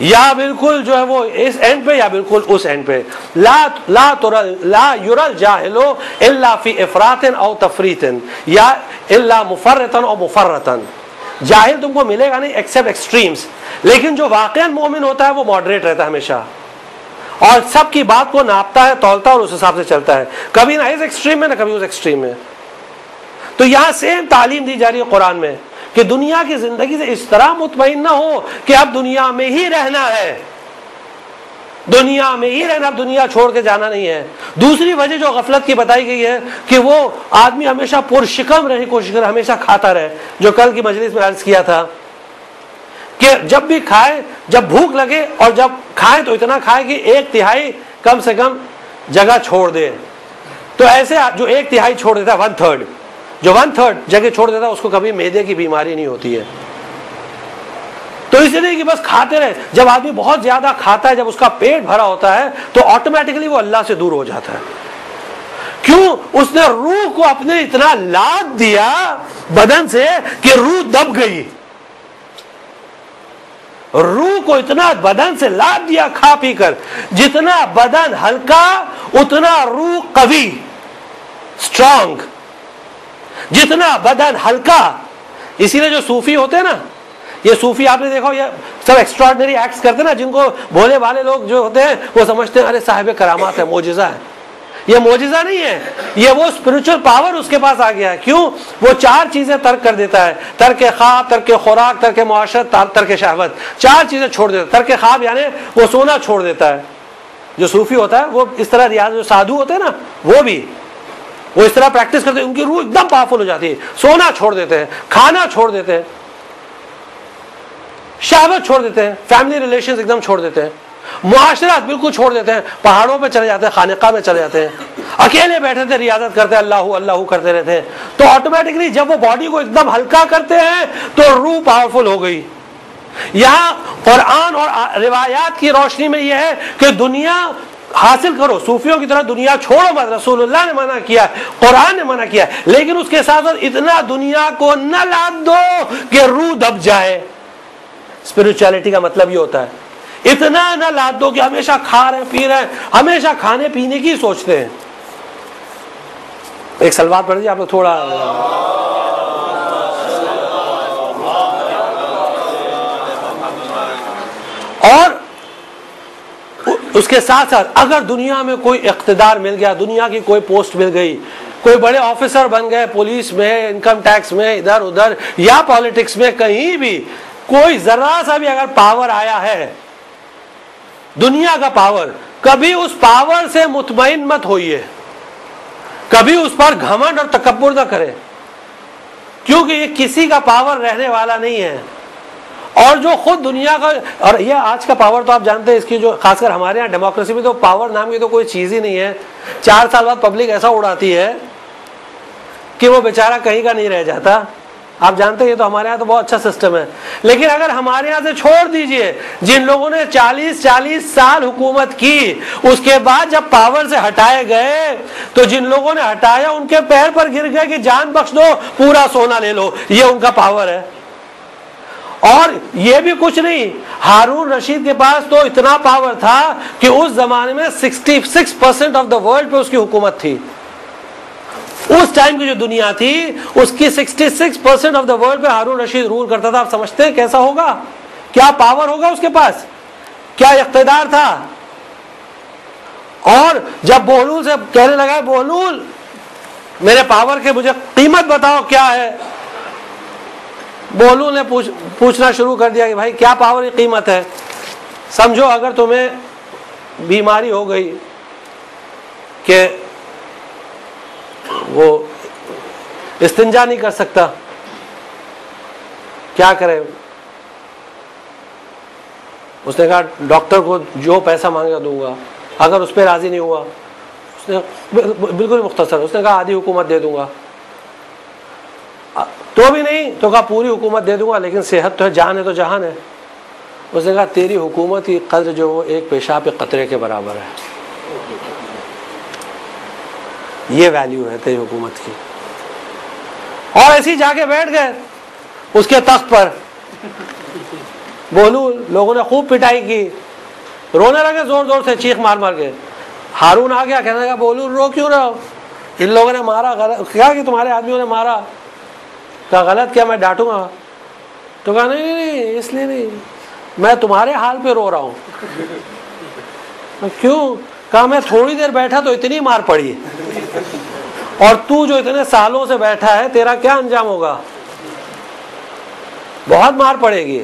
یا بالکل جو ہے وہ اس اینڈ پہ یا بالکل اس اینڈ پہ. لا یری الجاہل الا فی افراط او تفریط یا الا مفرطا او مفرطا. جاہل تم کو ملے گا نہیں ایکسپٹ ایکسٹریمز، لیکن جو واقعا مومن ہوتا ہے وہ ماڈریٹ رہتا ہے ہمیشہ، اور سب کی بات کو ناپتا ہے، تولتا ہے اور اس حساب سے چلتا ہے، کبھی نہ اس ایکسٹریم میں نہ کبھی اس ایکسٹریم میں. تو یہاں سیم تعلیم دی جا رہی ہے قرآن میں کہ دنیا کی زندگی سے اس طرح مطمئن نہ ہو کہ اب دنیا میں ہی رہنا ہے، دنیا میں ہی رہنا، اب دنیا چھوڑ کے جانا نہیں ہے. دوسری وجہ جو غفلت کی بتائی گئی ہے کہ وہ آدمی ہمیشہ پرشکم رہنے کی کوشش کرے، ہمیشہ کھاتا رہے، جو کل کی مجلس میں عرض کیا تھا کہ جب بھی کھائے، جب بھوک لگے اور جب کھائے تو اتنا کھائے کہ 1/3 کم سے کم جگہ چھوڑ دے. تو ایسے جو 1/3 چھوڑ دیتا ہے، 1/3 جو 1/3 جگہ چھوڑ دیتا ہے اس کو کبھی معدے کی بیماری نہیں ہوتی ہے. تو اس لیے کہ بس کھاتے رہے. جب آدمی بہت زیادہ کھاتا ہے، جب اس کا پیٹ بھرا ہوتا ہے تو آٹومیٹکلی وہ اللہ سے دور ہو جاتا ہے. کیوں؟ اس نے روح کو اپنے اتنا لاد دیا بدن سے کہ روح دب گئی. روح کو اتنا بدن سے لاد دیا کھا پی کر، جتنا بدن ہلکا اتنا روح قوی، اسٹرانگ. جتنا بدن ہلکا، اسی لیے جو صوفی ہوتے ہیں نا، یہ صوفی آپ نے دیکھو، یہ سب ایکسٹراڈنری ایکٹس کرتے ہیں نا، جن کو بھولے والے لوگ جو ہوتے ہیں وہ سمجھتے ہیں ارے صاحب کرامات ہے، معجزہ ہے. یہ معجزہ نہیں ہے، یہ وہ اسپرچل پاور اس کے پاس آ گیا ہے. کیوں؟ وہ 4 چیزیں ترک کر دیتا ہے، ترک خواب، ترک خوراک، ترک معاشرت، ترک شہوت. 4 چیزیں چھوڑ دیتا ہے. ترک خواب یعنی وہ سونا چھوڑ دیتا ہے. جو صوفی ہوتا ہے وہ اس طرح ریاض، جو سادھو ہوتے ہیں نا وہ بھی وہ اس طرح پریکٹس کرتے ہیں، ان کی روح ایک دم پاورفل ہو جاتی ہے. سونا چھوڑ دیتے ہیں، کھانا چھوڑ دیتے ہیں، شہوت چھوڑ دیتے ہیں، فیملی ریلیشنز ایک دم چھوڑ دیتے ہیں، معاشرات بالکل چھوڑ دیتے ہیں، پہاڑوں پہ چلے جاتے ہیں، خانقاہ میں چلے جاتے ہیں، اکیلے بیٹھے تھے ریاضت کرتے ہیں، اللہ اللہ کرتے رہتے ہیں. تو آٹومیٹکلی جب وہ باڈی کو ایک دم ہلکا کرتے ہیں تو روح پاورفل ہو گئی. یہاں قرآن اور روایات کی روشنی میں یہ ہے کہ دنیا حاصل کرو، صوفیوں کی طرح دنیا چھوڑو مت. رسول اللہ نے منع کیا ہے، قرآن نے منع کیا ہے، لیکن اس کے ساتھ ساتھ اتنا دنیا کو نہ لاد دو کہ روح دب جائے. اسپرچولیٹی کا مطلب یہ ہوتا ہے، اتنا نہ لاد دو کہ ہمیشہ کھا رہے پی رہے، ہمیشہ کھانے پینے کی سوچتے ہیں. ایک سلوات پڑھ دیجیے آپ لوگ تھوڑا. اور اس کے ساتھ ساتھ اگر دنیا میں کوئی اقتدار مل گیا، دنیا کی کوئی پوسٹ مل گئی، کوئی بڑے آفیسر بن گئے، پولیس میں، انکم ٹیکس میں، ادھر ادھر یا پالیٹکس میں، کہیں بھی، کوئی ذرا سا بھی اگر پاور آیا ہے دنیا کا پاور، کبھی اس پاور سے مطمئن مت ہوئیے، کبھی اس پر گھمنڈ اور تکبر نہ کرے، کیونکہ یہ کسی کا پاور رہنے والا نہیں ہے. اور جو خود دنیا کا، اور یہ آج کا پاور تو آپ جانتے ہیں اس کی جو خاص کر ہمارے یہاں ڈیموکریسی میں تو پاور نام کی تو کوئی چیز ہی نہیں ہے. 4 سال بعد پبلک ایسا اڑاتی ہے کہ وہ بیچارہ کہیں کا نہیں رہ جاتا. آپ جانتے ہیں یہ تو ہمارے یہاں تو بہت اچھا سسٹم ہے. لیکن اگر ہمارے یہاں سے چھوڑ دیجئے، جن لوگوں نے 40 سال حکومت کی، اس کے بعد جب پاور سے ہٹائے گئے تو جن لوگوں نے ہٹایا ان کے پیر پر گر گئے کہ جان بخش دو، پورا سونا لے لو. یہ ان کا پاور ہے. اور یہ بھی کچھ نہیں، ہارون رشید کے پاس تو اتنا پاور تھا کہ اس زمانے میں 66% آف دا ورلڈ پہ اس کی حکومت تھی. اس ٹائم کی جو دنیا تھی اس کی 66% آف دا ورلڈ پہ ہارون رشید رول کرتا تھا. آپ سمجھتے ہیں کیسا ہوگا، کیا پاور ہوگا اس کے پاس، کیا اقتدار تھا. اور جب بہلول سے کہنے لگا بہلول میرے پاور کے مجھے قیمت بتاؤ کیا ہے، بہلول نے پوچھنا شروع کر دیا کہ بھائی کیا پاور کی قیمت ہے. سمجھو اگر تمہیں بیماری ہو گئی کہ وہ استنجا نہیں کر سکتا، کیا کرے. اس نے کہا ڈاکٹر کو جو پیسہ مانگا دوں گا. اگر اس پہ راضی نہیں ہوا، اس نے بالکل مختصر اس نے کہا آدھی حکومت دے دوں گا. تو بھی نہیں تو کہا پوری حکومت دے دوں گا، لیکن صحت تو ہے، جان ہے تو جہان ہے. اس نے کہا تیری حکومت کی قدر جو وہ ایک پیشاب کے قطرے کے برابر ہے. یہ ویلیو ہے تیری حکومت کی. اور ایسے ہی جا کے بیٹھ گئے اس کے تخت پر. بہلول لوگوں نے خوب پٹائی کی، رونے لگے زور زور سے، چیخ مار مار کے. ہارون آ گیا، کہنے لگا بہلول رو کیوں رہا ہو، ان لوگوں نے مارا، غلط کیا کہ تمہارے آدمیوں نے مارا. کہا غلط کیا، میں ڈانٹوں گا. تو کہا نہیں اس لیے نہیں، میں تمہارے حال پہ رو رہا ہوں. کیوں؟ کہا میں تھوڑی دیر بیٹھا تو اتنی مار پڑی، اور تو جو اتنے سالوں سے بیٹھا ہے تیرا کیا انجام ہوگا، بہت مار پڑے گی.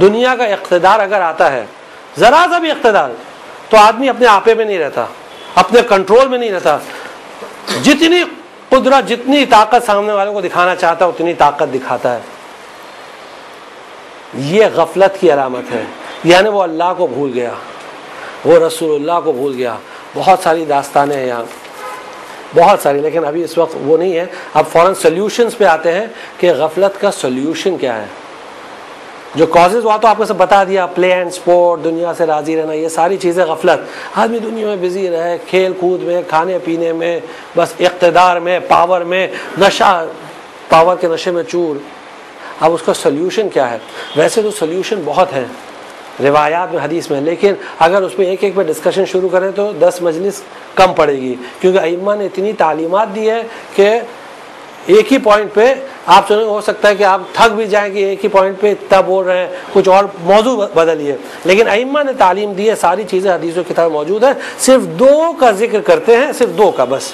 دنیا کا اقتدار اگر آتا ہے، ذرا سا بھی اقتدار، تو آدمی اپنے آپے میں نہیں رہتا، اپنے کنٹرول میں نہیں رہتا. جتنی قدرت، جتنی طاقت سامنے والوں کو دکھانا چاہتا ہے اتنی طاقت دکھاتا ہے. یہ غفلت کی علامت ہے. یعنی وہ اللہ کو بھول گیا، وہ رسول اللہ کو بھول گیا. بہت ساری داستانیں ہیں یہاں، بہت ساری، لیکن ابھی اس وقت وہ نہیں ہے. اب فوراً سلیوشنز پہ آتے ہیں کہ غفلت کا سلیوشن کیا ہے. جو کازز ہوا تو آپ کو سب بتا دیا، پلے اینڈ سپورٹ، دنیا سے راضی رہنا، یہ ساری چیزیں غفلت. آدمی دنیا میں بزی رہے، کھیل کود میں، کھانے پینے میں، بس اقتدار میں، پاور میں، نشہ، پاور کے نشے میں چور. اب اس کا سلیوشن کیا ہے؟ ویسے تو سلیوشن بہت ہیں روایات میں، حدیث میں، لیکن اگر اس میں ایک ایک پہ ڈسکشن شروع کریں تو 10 مجلس کم پڑے گی، کیونکہ ائمہ نے اتنی تعلیمات دی ہے کہ ایک ہی پوائنٹ پہ آپ سنیں، ہو سکتا ہے کہ آپ تھک بھی جائیں کہ ایک ہی پوائنٹ پہ اتنا بول رہے ہیں، کچھ اور موضوع بدلیے. لیکن ائمہ نے تعلیم دی ہے، ساری چیزیں حدیث و کتاب موجود ہیں. صرف 2 کا ذکر کرتے ہیں، صرف 2 کا بس،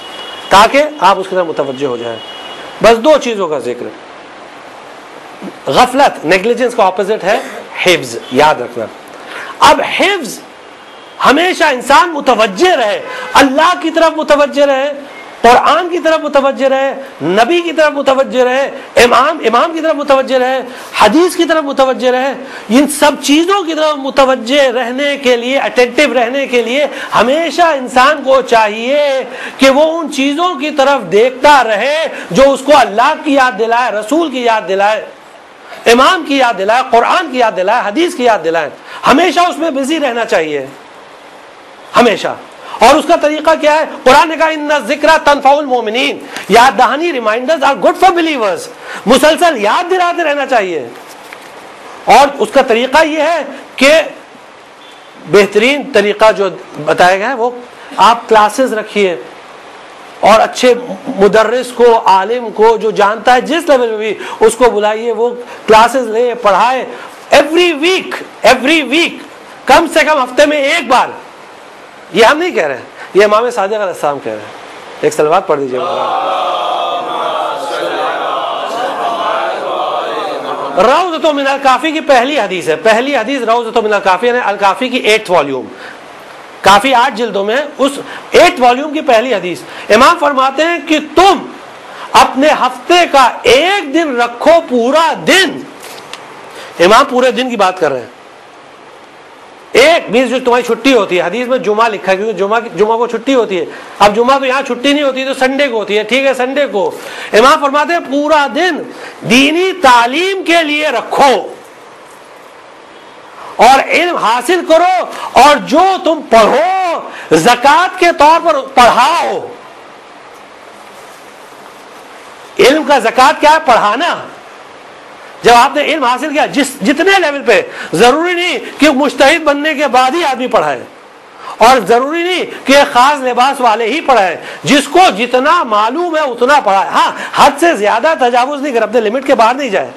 تاکہ آپ اس کی طرف متوجہ ہو جائیں. بس 2 چیزوں کا ذکر. غفلت، نیگلیجنس کا اپوزٹ ہے حفظ، یاد رکھنا. اب حفظ ہمیشہ انسان متوجہ رہے، اللہ کی طرف متوجہ رہے، قرآن کی طرف متوجہ رہے، نبی کی طرف متوجہ رہے، امام کی طرف متوجہ رہے، حدیث کی طرف متوجہ رہے. ان سب چیزوں کی طرف متوجہ رہنے کے لیے، اٹینٹو رہنے کے لیے ہمیشہ انسان کو چاہیے کہ وہ ان چیزوں کی طرف دیکھتا رہے جو اس کو اللہ کی یاد دلائے، رسول کی یاد دلائے، امام کی یاد دلائے، قرآن کی یاد دلائے، حدیث کی یاد دلائے. ہمیشہ اس میں بزی رہنا چاہیے، ہمیشہ. اور اس کا طریقہ کیا ہے؟ قرآن نے کہا ان الذکر تنفع المؤمنین، یاد دہانی، reminders are good for believers. مسلسل یاد دلاتے رہنا چاہیے. اور اس کا طریقہ یہ ہے کہ بہترین طریقہ جو بتایا گیا ہے وہ آپ کلاسز رکھیے، اور اچھے مدرس کو، عالم کو جو جانتا ہے جس لیول میں بھی، اس کو بلائیے، وہ کلاسز لے، پڑھائے. ایوری ویک کم سے کم ہفتے میں 1 بار. یہ ہم نہیں کہہ رہے ہیں، یہ امام صادق علیہ السلام کہہ رہے ہیں. ایک صلوات پڑھ دیجیے. روضۃ من الکافی کی پہلی حدیث ہے، پہلی حدیث روضۃ من الکافی یعنی الکافی کی 8 والیوم، کافی 8 جلدوں میں، اس 8 والیوم کی پہلی حدیث۔ امام فرماتے ہیں کہ تم اپنے ہفتے کا ایک دن رکھو، پورا دن، امام پورے دن کی بات کر رہے ہیں، ایک میز جو تمہاری چھٹی ہوتی ہے، حدیث میں جمعہ لکھا ہے کیونکہ جمعہ کو چھٹی ہوتی ہے، اب جمعہ تو یہاں چھٹی نہیں ہوتی تو سنڈے کو ہوتی ہے، ٹھیک ہے سنڈے کو، امام فرماتے ہیں پورا دن دینی تعلیم کے لیے رکھو اور علم حاصل کرو، اور جو تم پڑھو زکوٰۃ کے طور پر پڑھاؤ۔ علم کا زکوٰۃ کیا ہے؟ پڑھانا۔ جب آپ نے علم حاصل کیا جتنے لیول پہ، ضروری نہیں کہ مجتہد بننے کے بعد ہی آدمی پڑھائے، اور ضروری نہیں کہ خاص لباس والے ہی پڑھائے، جس کو جتنا معلوم ہے اتنا پڑھائے، ہاں حد سے زیادہ تجاوز نہیں کرے، اپنے لمٹ کے باہر نہیں جائے،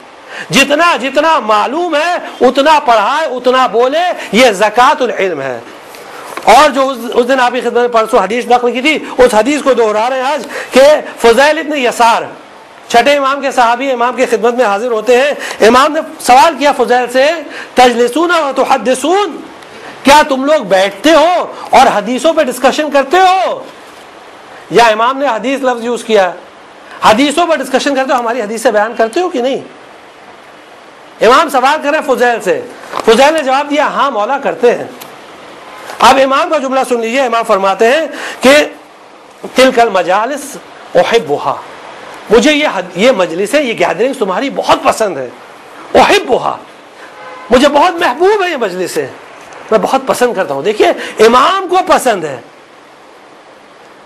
جتنا معلوم ہے اتنا پڑھائے، اتنا بولے، یہ زکوٰۃ العلم ہے۔ اور جو اس دن آپ کی خدمت میں پرسوں حدیث نقل کی تھی، اس حدیث کو دوہرا رہے ہیں آج کہ فضیل ابن یسار چھٹے امام کے صحابی امام کی خدمت میں حاضر ہوتے ہیں، امام نے سوال کیا فضیل سے، تجلسون و تحدثون، کیا تم لوگ بیٹھتے ہو اور حدیثوں پہ ڈسکشن کرتے ہو؟ یا امام نے حدیث لفظ یوز کیا، حدیثوں پہ ڈسکشن کرتے ہو، ہماری حدیثیں بیان کرتے ہو کہ نہیں؟ امام سوال کر رہے ہیں فضیل سے، فضیل نے جواب دیا ہاں مولا کرتے ہیں۔ اب امام کا جملہ سن لیجیے، امام فرماتے ہیں کہ تلک المجالس احبھا، مجھے یہ مجلس ہے، یہ گیدرنگ تمہاری بہت پسند ہے، احبھا، مجھے بہت محبوب ہے یہ مجلس ہے، میں بہت پسند کرتا ہوں۔ دیکھیے امام کو پسند ہے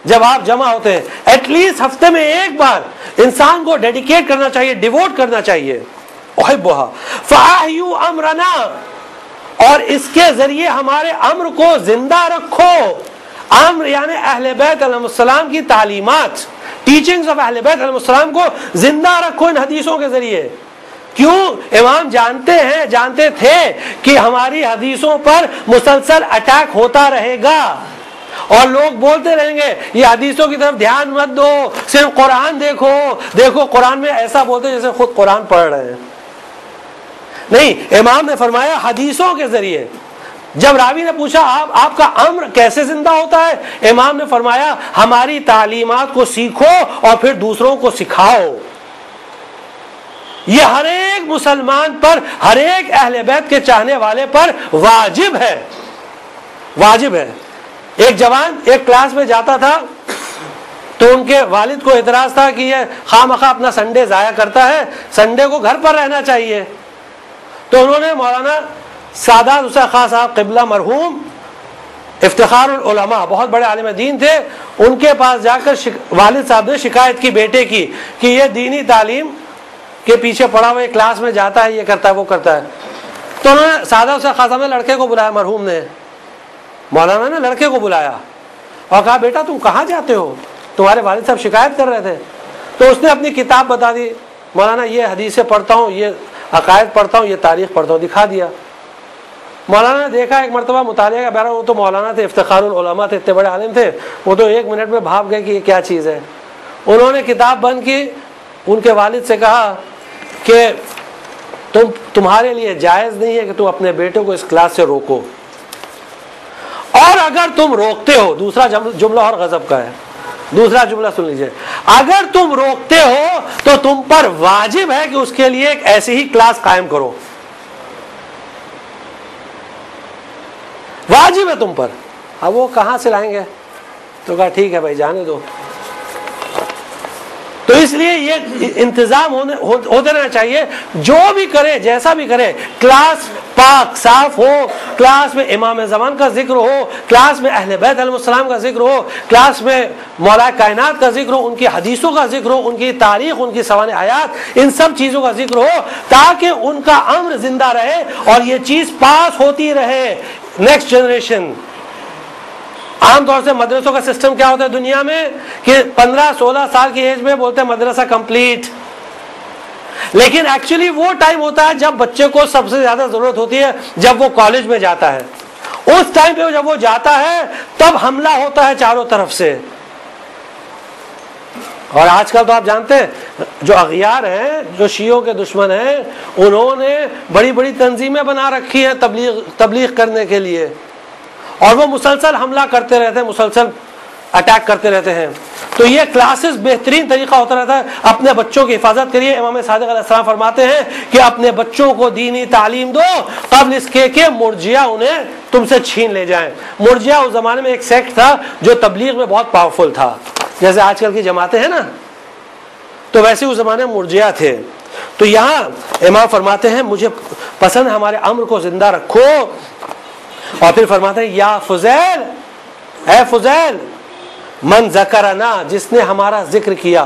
جب آپ جمع ہوتے ہیں، ایٹ لیسٹ ہفتے میں ایک بار انسان کو ڈیڈیکیٹ کرنا چاہیے، ڈیووٹ کرنا چاہیے، احبھا فاحیوا امرنا، اور اس کے ذریعے ہمارے امر کو زندہ رکھو۔ امر یعنی اہل بیت علیہ السلام کی تعلیمات، ٹیچنگز آف اہل بیت علیہ السلام کو زندہ رکھو ان حدیثوں کے ذریعے۔ کیوں؟ امام جانتے تھے کہ ہماری حدیثوں پر مسلسل اٹیک ہوتا رہے گا، اور لوگ بولتے رہیں گے یہ حدیثوں کی طرف دھیان مت دو، صرف قرآن دیکھو قرآن میں ایسا بولتے جیسے خود قرآن پڑھ رہے ہیں۔ نہیں، امام نے فرمایا حدیثوں کے ذریعے۔ جب راوی نے پوچھا آپ کا امر کیسے زندہ ہوتا ہے، امام نے فرمایا ہماری تعلیمات کو سیکھو اور پھر دوسروں کو سکھاؤ۔ یہ ہر ایک مسلمان پر، ہر ایک اہل بیت کے چاہنے والے پر واجب ہے، واجب ہے۔ ایک جوان ایک کلاس میں جاتا تھا تو ان کے والد کو اعتراض تھا کہ یہ خواہ مخواہ اپنا سنڈے ضائع کرتا ہے، سنڈے کو گھر پر رہنا چاہیے۔ تو انہوں نے مولانا سعداد حسین خان صاحب قبلہ مرحوم افتخار العلماء، بہت بڑے عالم دین تھے، ان کے پاس جا کر والد صاحب نے شکایت کی بیٹے کی کہ یہ دینی تعلیم کے پیچھے پڑا ہوا کلاس میں جاتا ہے، یہ کرتا ہے وہ کرتا ہے۔ تو انہوں نے سعداد حسین خان صاحب نے لڑکے کو بلایا، مرحوم نے، مولانا نے لڑکے کو بلایا اور کہا بیٹا تم کہاں جاتے ہو، تمہارے والد صاحب شکایت کر رہے تھے۔ تو اس نے اپنی کتاب بتا دی، مولانا یہ حدیثیں پڑھتا ہوں، یہ عقائد پڑھتا ہوں، یہ تاریخ پڑھتا ہوں، دکھا دیا۔ مولانا نے دیکھا ایک مرتبہ مطالعہ کا، بہرحال وہ تو مولانا تھے، افتخار العلماء تھے، اتنے بڑے عالم تھے، وہ تو 1 منٹ میں بھاپ گئے کہ یہ کیا چیز ہے۔ انہوں نے کتاب بند کی، ان کے والد سے کہا کہ تمہارے لیے جائز نہیں ہے کہ تم اپنے بیٹے کو اس کلاس سے روکو، اور اگر تم روکتے ہو، دوسرا جملہ اور غضب کا ہے، دوسرا جملہ سن لیجئے، اگر تم روکتے ہو تو تم پر واجب ہے کہ اس کے لیے ایک ایسی ہی کلاس قائم کرو، واجب ہے تم پر۔ اب وہ کہاں سے لائیں گے؟ تو کہا ٹھیک ہے بھائی جانے دو۔ تو اس لیے یہ انتظام ہوتے رہنا چاہیے، جو بھی کرے جیسا بھی کرے، کلاس پاک صاف ہو، کلاس میں امام زمان کا ذکر ہو، کلاس میں اہل بیت علیہ السلام کا ذکر ہو، کلاس میں مولا کائنات کا ذکر ہو، ان کی حدیثوں کا ذکر ہو، ان کی تاریخ، ان کی سوانح حیات، ان سب چیزوں کا ذکر ہو، تاکہ ان کا امر زندہ رہے اور یہ چیز پاس ہوتی رہے نیکسٹ جنریشن۔ عام طور سے مدرسوں کا سسٹم کیا ہوتا ہے دنیا میں کہ 15-16 سال کی ایج میں بولتے ہیں مدرسہ کمپلیٹ، لیکن ایکچولی وہ ٹائم ہوتا ہے جب بچے کو سب سے زیادہ ضرورت ہوتی ہے، جب وہ کالج میں جاتا ہے۔ اس ٹائم پہ جب وہ جاتا ہے تب حملہ ہوتا ہے چاروں طرف سے، اور آج کل تو آپ جانتے ہیں جو اغیار ہیں، جو شیعوں کے دشمن ہیں، انہوں نے بڑی بڑی تنظیمیں بنا رکھی ہیں تبلیغ کرنے کے لیے، اور وہ مسلسل حملہ کرتے رہتے ہیں، مسلسل اٹیک کرتے رہتے ہیں. تو یہ کلاسز بہترین طریقہ ہوتا رہتا ہے اپنے بچوں کی حفاظت کے لیے. امام صادق علیہ السلام فرماتے ہیں کہ اپنے بچوں کو دینی تعلیم دو قبل اس کے کہ مرجئہ انہیں تم سے چھین لے جائیں. مرجئہ اس زمانے میں ایک سیکٹ تھا جو تبلیغ میں بہت پاورفل تھا، جیسے آج کل کی جماعتیں ہیں نا، تو ویسے اس زمانے میں مرجئہ تھے. تو یہاں امام فرماتے ہیں مجھے پسند ہمارے امر کو زندہ رکھو، اور پھر فرماتے ہیں یا فضیل، اے فضیل، من ذکرنا، جس نے ہمارا ذکر کیا،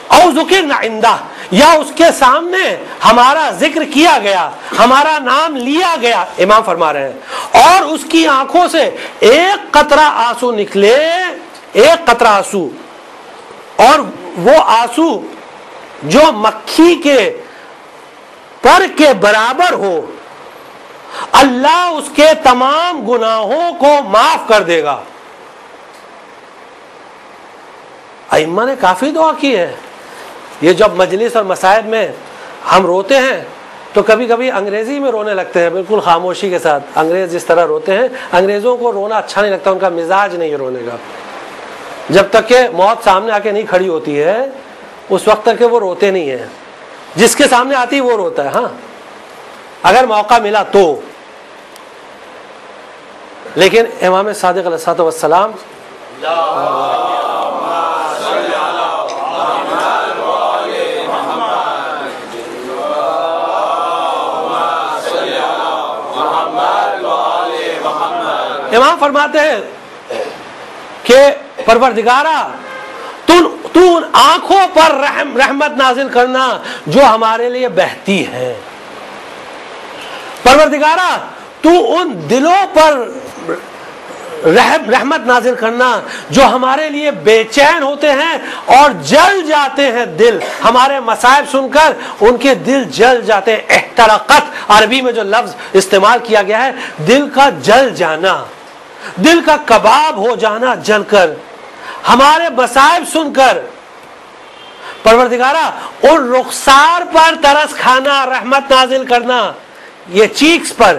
او ذکرنا عندہ، یا اس کے سامنے ہمارا ذکر کیا گیا، ہمارا نام لیا گیا. امام فرما رہے ہیں اور اس کی آنکھوں سے ایک قطرہ آنسو نکلے، ایک قطرہ آنسو، اور وہ آنسو جو مکھی کے پر کے برابر ہو، اللہ اس کے تمام گناہوں کو معاف کر دے گا. ائمہ نے کافی دعا کی ہے. یہ جب مجلس اور مصائب میں ہم روتے ہیں تو کبھی کبھی انگریزی میں رونے لگتے ہیں، بالکل خاموشی کے ساتھ. انگریز جس طرح روتے ہیں، انگریزوں کو رونا اچھا نہیں لگتا، ان کا مزاج نہیں ہے رونے کا. جب تک کہ موت سامنے آ کے نہیں کھڑی ہوتی ہے اس وقت تک کہ وہ روتے نہیں ہیں. جس کے سامنے آتی وہ روتا ہے، ہاں اگر موقع ملا تو. لیکن امام صادق علیہ السلام امام فرماتے ہیں کہ پروردگارا تو ان آنکھوں پر رحمت نازل کرنا جو ہمارے لیے بہتی ہے. پروردگارا تو ان دلوں پر رحمت نازل کرنا جو ہمارے لیے بے چین ہوتے ہیں اور جل جاتے ہیں. دل ہمارے مصائب سن کر ان کے دل جل جاتے ہیں. احترقت عربی میں جو لفظ استعمال کیا گیا ہے، دل کا جل جانا، دل کا کباب ہو جانا جل کر، ہمارے مصائب سن کر. پروردگارا ان رخسار پر ترس کھانا، رحمت نازل کرنا، یہ چیکس پر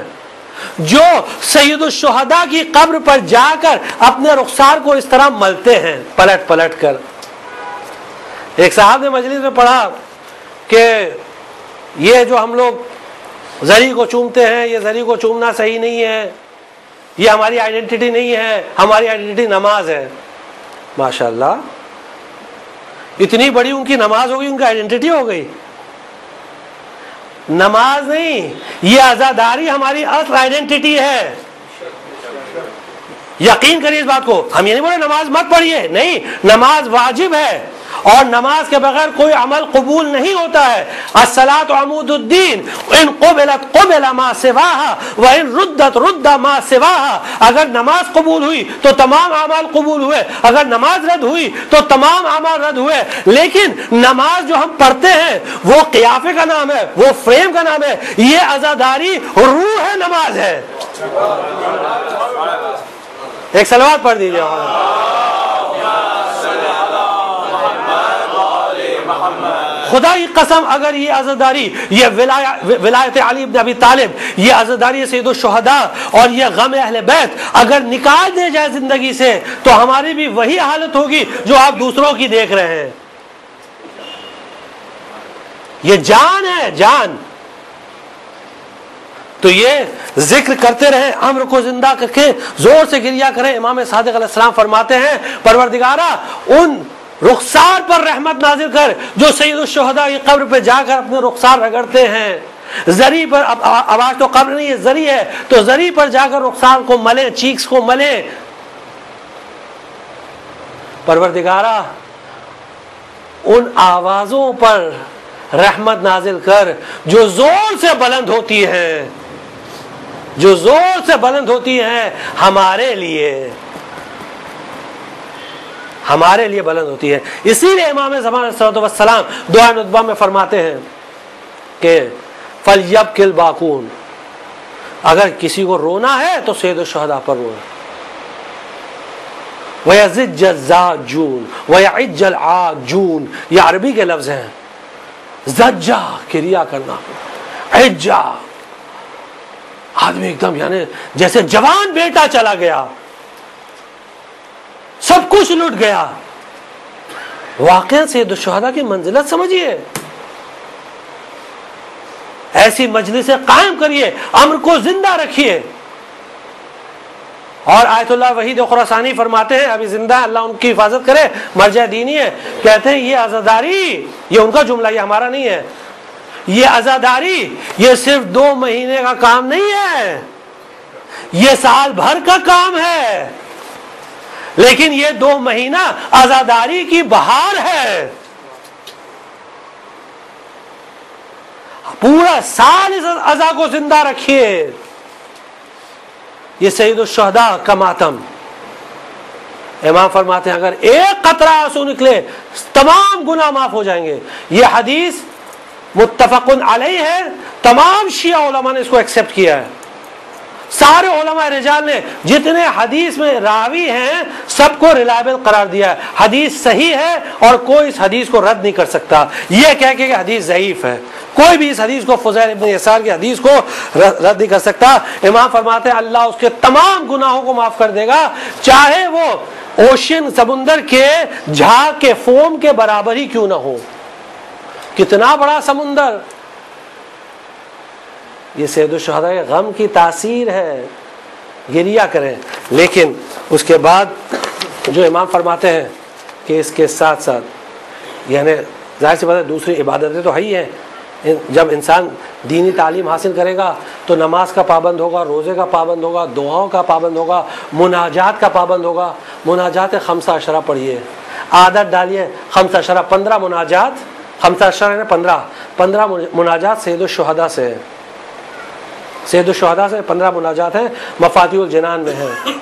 جو سید الشہداء کی قبر پر جا کر اپنے رخسار کو اس طرح ملتے ہیں پلٹ پلٹ کر. ایک صاحب نے مجلس میں پڑھا کہ یہ جو ہم لوگ زری کو چومتے ہیں، یہ زری کو چومنا صحیح نہیں ہے، یہ ہماری آئیڈینٹی نہیں ہے، ہماری آئیڈینٹی نماز ہے. ماشاءاللہ، اتنی بڑی ان کی نماز ہوگی، ان کی آئیڈینٹی ہو گئی. نماز نہیں، یہ عزاداری ہماری اصل آئیڈینٹی ہے. یقین کریے اس بات کو. ہم یہ نہیں بولے نماز مت پڑھیے، نہیں، نماز واجب ہے اور نماز کے بغیر کوئی عمل قبول نہیں ہوتا ہے. الصلاۃ عمود الدین، ان قبلت قبل ما سواها وان ردت رد ما سواها. اگر نماز قبول ہوئی تو تمام اعمال قبول ہوئے، اگر نماز رد ہوئی تو تمام اعمال رد ہوئے. لیکن نماز جو ہم پڑھتے ہیں وہ قیافے کا نام ہے، وہ فریم کا نام ہے. یہ عزاداری روح ہے، نماز ہے. ایک صلوات پڑھ دیجیے. خدا کی قسم اگر یہ عزاداری، یہ ولایت علی بن ابی طالب، یہ عزاداری سید الشہداء اور یہ غم اہل بیت اگر نکال دے جائے زندگی سے تو ہماری بھی وہی حالت ہوگی جو آپ دوسروں کی دیکھ رہے ہیں. یہ جان ہے، جان. تو یہ ذکر کرتے رہے، امر کو زندہ کر کے زور سے گریا کریں. امام صادق علیہ السلام فرماتے ہیں پروردگارا ان رخسار پر رحمت نازل کر جو سید الشہداء کی قبر پہ جا کر اپنے رخسار رگڑتے ہیں. زری پر، اب آج تو قبر نہیں ہے، زری ہے، تو زری پر جا کر رخسار کو ملیں، چیکس کو ملیں. پروردگارا ان آوازوں پر رحمت نازل کر جو زور سے بلند ہوتی ہیں، جو زور سے بلند ہوتی ہیں ہمارے لیے، ہمارے لیے بلند ہوتی ہے. اسی لیے امام زمان علیہ الصلوۃ والسلام دعا ندبہ میں فرماتے ہیں کہ فَلْيَبْكِ الْبَاكُونَ، اگر کسی کو رونا ہے تو سید الشہداء پر رونا. وَيَزِجَّ الزَّاجُونَ وَيَعِجَّ الْعَاجُونَ، یہ عربی کے لفظ ہیں. زجا کریا کرنا، عجا آدمی ایک دم یعنی جیسے جوان بیٹا چلا گیا، سب کچھ لٹ گیا. واقعہ سید الشہداء کی منزلت سمجھیے. ایسی مجلسیں قائم کریے، امر کو زندہ رکھیے. اور آیت اللہ وحید خراسانی فرماتے ہیں، ابھی زندہ، اللہ ان کی حفاظت کرے، مرجع دینی ہے، کہتے ہیں یہ عزاداری، یہ ان کا جملہ، یہ ہمارا نہیں ہے، یہ عزاداری یہ صرف 2 مہینے کا کام نہیں ہے، یہ سال بھر کا کام ہے. لیکن یہ 2 مہینہ عزاداری کی بہار ہے. پورا سال اس عزا کو زندہ رکھیے. یہ سید الشہداء کا ماتم. امام فرماتے ہیں اگر ایک قطرہ آنسو نکلے تمام گناہ معاف ہو جائیں گے. یہ حدیث متفق علیہ ہے، تمام شیعہ علماء نے اس کو ایکسپٹ کیا ہے. سارے علماء رجال نے جتنے حدیث میں راوی ہیں سب کو ریلائبل قرار دیا ہے. حدیث صحیح ہے اور کوئی اس حدیث کو رد نہیں کر سکتا یہ کہہ کے کہ حدیث ضعیف ہے. کوئی بھی اس حدیث کو، فضیل ابن یسار کی حدیث کو رد نہیں کر سکتا. امام فرماتے ہیں اللہ اس کے تمام گناہوں کو معاف کر دے گا، چاہے وہ اوشین سمندر کے جھاگ کے فوم کے برابر ہی کیوں نہ ہو. کتنا بڑا سمندر. یہ سید الشہداء کے غم کی تاثیر ہے. گریا کریں. لیکن اس کے بعد جو امام فرماتے ہیں کہ اس کے ساتھ ساتھ یعنی ظاہر سی بات ہے دوسری عبادتیں تو ہے ہی ہیں. جب انسان دینی تعلیم حاصل کرے گا تو نماز کا پابند ہوگا، روزے کا پابند ہوگا، دعاؤں کا پابند ہوگا، مناجات کا پابند ہوگا. مناجات 5 عشرہ پڑھیے، عادت ڈالیے 5 عشرہ، 15 مناجات، 5 عشرہ نے 15 مناجات سید الشہداء سے ہے. سید الشہداء سے 15 مناجات ہیں، مفاتیح الجنان میں ہیں.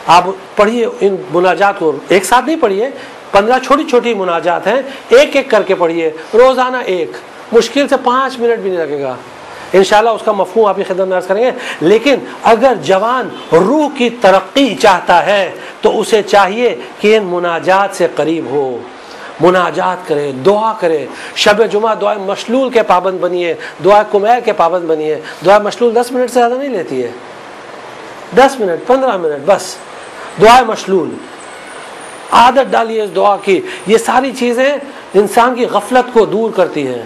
آپ پڑھیے ان مناجات کو، ایک ساتھ نہیں پڑھیے، 15 چھوٹی چھوٹی مناجات ہیں، ایک ایک کر کے پڑھیے روزانہ. ایک مشکل سے 5 منٹ بھی نہیں لگے گا انشاءاللہ. اس کا مفہوم آپ کی خدمت میں عرض کریں گے. لیکن اگر جوان روح کی ترقی چاہتا ہے تو اسے چاہیے کہ ان مناجات سے قریب ہو، مناجات کرے، دعا کرے. شب جمعہ دعائے مشلول کے پابند بنیے، دعائے کمیل کے پابند بنیے. دعائے مشلول 10 منٹ سے زیادہ نہیں لیتی ہے، 10 منٹ 15 منٹ بس. دعائے مشلول عادت ڈالیے اس دعا کی. یہ ساری چیزیں انسان کی غفلت کو دور کرتی ہیں.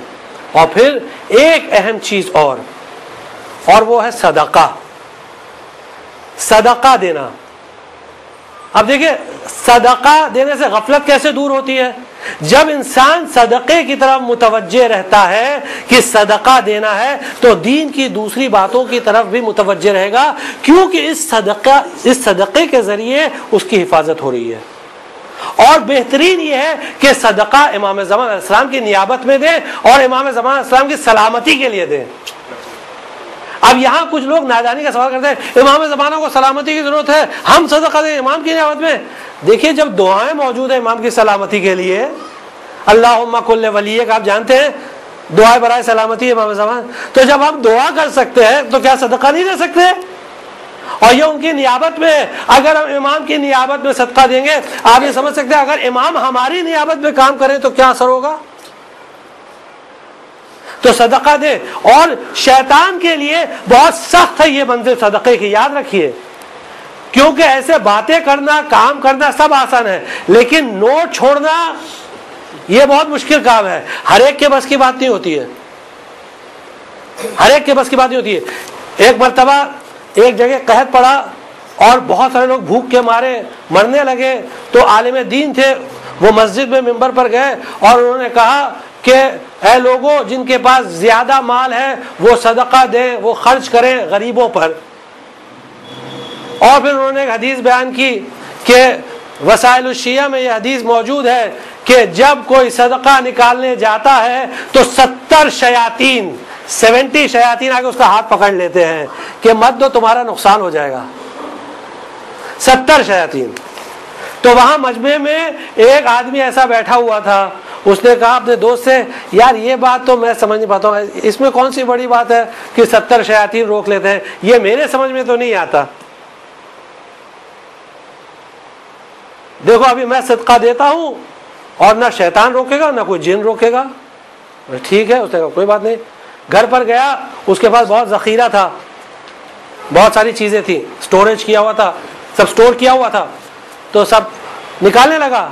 اور پھر ایک اہم چیز اور وہ ہے صدقہ. صدقہ دینا. اب دیکھیں صدقہ دینے سے غفلت کیسے دور ہوتی ہے. جب انسان صدقے کی طرف متوجہ رہتا ہے کہ صدقہ دینا ہے تو دین کی دوسری باتوں کی طرف بھی متوجہ رہے گا، کیونکہ اس صدقے کے ذریعے اس کی حفاظت ہو رہی ہے. اور بہترین یہ ہے کہ صدقہ امام زمان علیہ السلام کی نیابت میں دیں اور امام زمان علیہ السلام کی سلامتی کے لیے دیں. اب یہاں کچھ لوگ نادانی کا سوال کرتے ہیں امام زمانہ کو سلامتی کی ضرورت ہے، ہم صدقہ دیں امام کی نیابت میں. دیکھیے جب دعائیں موجود ہیں امام کی سلامتی کے لیے، اللہم کل ولیک، آپ جانتے ہیں دعائیں برائے سلامتی امام زمان، تو جب ہم دعا کر سکتے ہیں تو کیا صدقہ نہیں دے سکتے؟ اور یہ ان کی نیابت میں. اگر ہم امام کی نیابت میں صدقہ دیں گے، آپ یہ سمجھ سکتے ہیں اگر امام ہماری نیابت میں کام کریں تو کیا اثر ہوگا. تو صدقہ دے. اور شیطان کے لیے بہت سخت ہے یہ منزل صدقے کی، یاد رکھیے. کیونکہ ایسے باتیں کرنا، کام کرنا سب آسان ہے، لیکن نوٹ چھوڑنا یہ بہت مشکل کام ہے. ہر ایک کے بس کی بات نہیں ہوتی ہے، ہر ایک کے بس کی بات نہیں ہوتی ہے. ایک مرتبہ ایک جگہ قحط پڑا اور بہت سارے لوگ بھوک کے مارے مرنے لگے. تو عالم دین تھے، وہ مسجد میں ممبر پر گئے اور انہوں نے کہا کہ اے لوگوں جن کے پاس زیادہ مال ہے وہ صدقہ دیں، وہ خرچ کریں غریبوں پر. اور پھر انہوں نے ایک حدیث بیان کی کہ وسائل الشیعہ میں یہ حدیث موجود ہے کہ جب کوئی صدقہ نکالنے جاتا ہے تو 70 شیاطین آگے اس کا ہاتھ پکڑ لیتے ہیں کہ مت دو تمہارا نقصان ہو جائے گا. 70 شیاطین. تو وہاں مجمع میں ایک آدمی ایسا بیٹھا ہوا تھا، اس نے کہا اپنے دوست سے یار یہ بات تو میں سمجھ نہیں پاتا ہوں، اس میں کون سی بڑی بات ہے کہ 70 شیاطین روک لیتے ہیں، یہ میرے سمجھ میں تو نہیں آتا. دیکھو ابھی میں صدقہ دیتا ہوں اور نہ شیطان روکے گا نہ کوئی جن روکے گا. ٹھیک ہے. اس نے کہا کوئی بات نہیں. گھر پر گیا, اس کے پاس بہت ذخیرہ تھا, بہت ساری چیزیں تھیں, سٹوریج کیا ہوا تھا, سب سٹور کیا ہوا تھا, تو سب نکالنے لگا.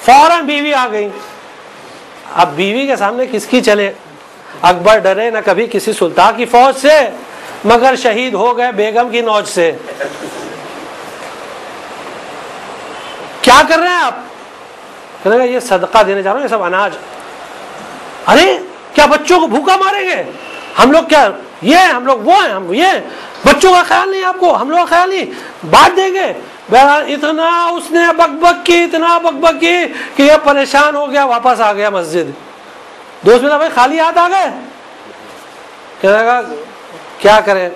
فوراً بیوی آ گئی. اب بیوی کے سامنے کس کی چلے؟ اکبر ڈرے نہ کبھی کسی سلطان کی فوج سے, مگر شہید ہو گئے بیگم کی نوج سے. کیا کر رہے ہیں آپ؟ کہنے لگا یہ صدقہ دینے جا رہا ہوں, یہ سب اناج. ارے کیا بچوں کو بھوکا ماریں گے ہم لوگ؟ کیا یہ ہم لوگ وہ ہیں, ہم یہ بچوں کا خیال نہیں آپ کو, ہم لوگ کا خیال نہیں, بانٹ دیں گے. بہرحال اتنا اس نے بک بک کی, اتنا بک بک کی کہ یہ پریشان ہو گیا, واپس آ گیا مسجد. دوست میرا بھائی خالی ہاتھ آ گئے. کہنے لگا کیا کریں؟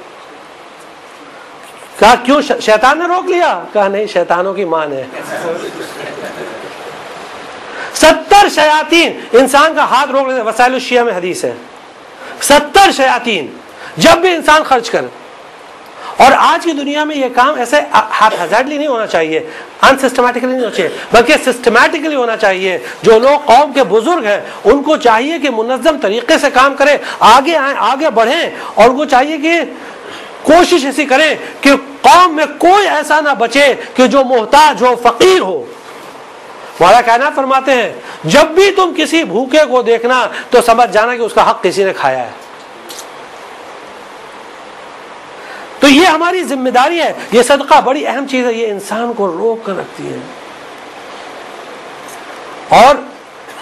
کہا کیوں شیطان نے روک لیا؟ کہا نہیں, شیطانوں کی مان ہے. 70 شیاطین انسان کا ہاتھ روک لیتے. وسائل الشیعہ میں حدیث ہے 70 شیاطین جب بھی انسان خرچ کرے. اور آج کی دنیا میں یہ کام ایسے ہاتھ ہزارڈلی نہیں ہونا چاہیے, انسسٹمیٹکلی نہیں ہونا چاہیے, بلکہ سسٹمیٹکلی ہونا چاہیے. جو لوگ قوم کے بزرگ ہیں ان کو چاہیے کہ منظم طریقے سے کام کریں, آگے آئیں, آگے بڑھیں, اور ان کو چاہیے کہ کوشش ایسی کریں کہ قوم میں کوئی ایسا نہ بچے کہ جو محتاج ہو, فقیر ہو. مولا کائنات فرماتے ہیں جب بھی تم کسی بھوکے کو دیکھنا تو سمجھ جانا کہ اس کا حق کسی نے کھایا ہے. تو یہ ہماری ذمہ داری ہے. یہ صدقہ بڑی اہم چیز ہے, یہ انسان کو روک کر رکھتی ہے. اور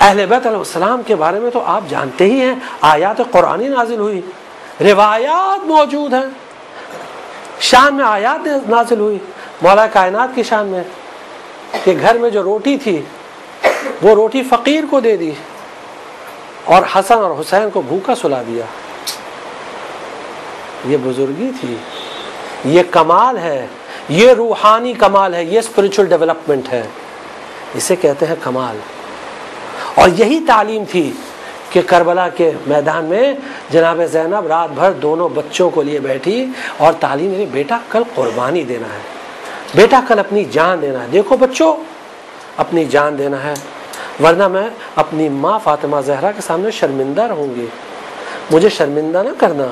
اہل بیت علیہ السلام کے بارے میں تو آپ جانتے ہی ہیں, آیات قرآنی نازل ہوئی, روایات موجود ہیں, شان میں آیات نازل ہوئی مولا کائنات کی شان میں, کہ گھر میں جو روٹی تھی وہ روٹی فقیر کو دے دی اور حسن اور حسین کو بھوکا سلا دیا. یہ بزرگی تھی, یہ کمال ہے, یہ روحانی کمال ہے, یہ اسپرچل ڈیولپمنٹ ہے, اسے کہتے ہیں کمال. اور یہی تعلیم تھی کہ کربلا کے میدان میں جناب زینب رات بھر دونوں بچوں کو لیے بیٹھی اور تعلیم دی, بیٹا کل قربانی دینا ہے, بیٹا کل اپنی جان دینا ہے. دیکھو بچوں, اپنی جان دینا ہے, ورنہ میں اپنی ماں فاطمہ زہرا کے سامنے شرمندہ رہوں گی, مجھے شرمندہ نہ کرنا.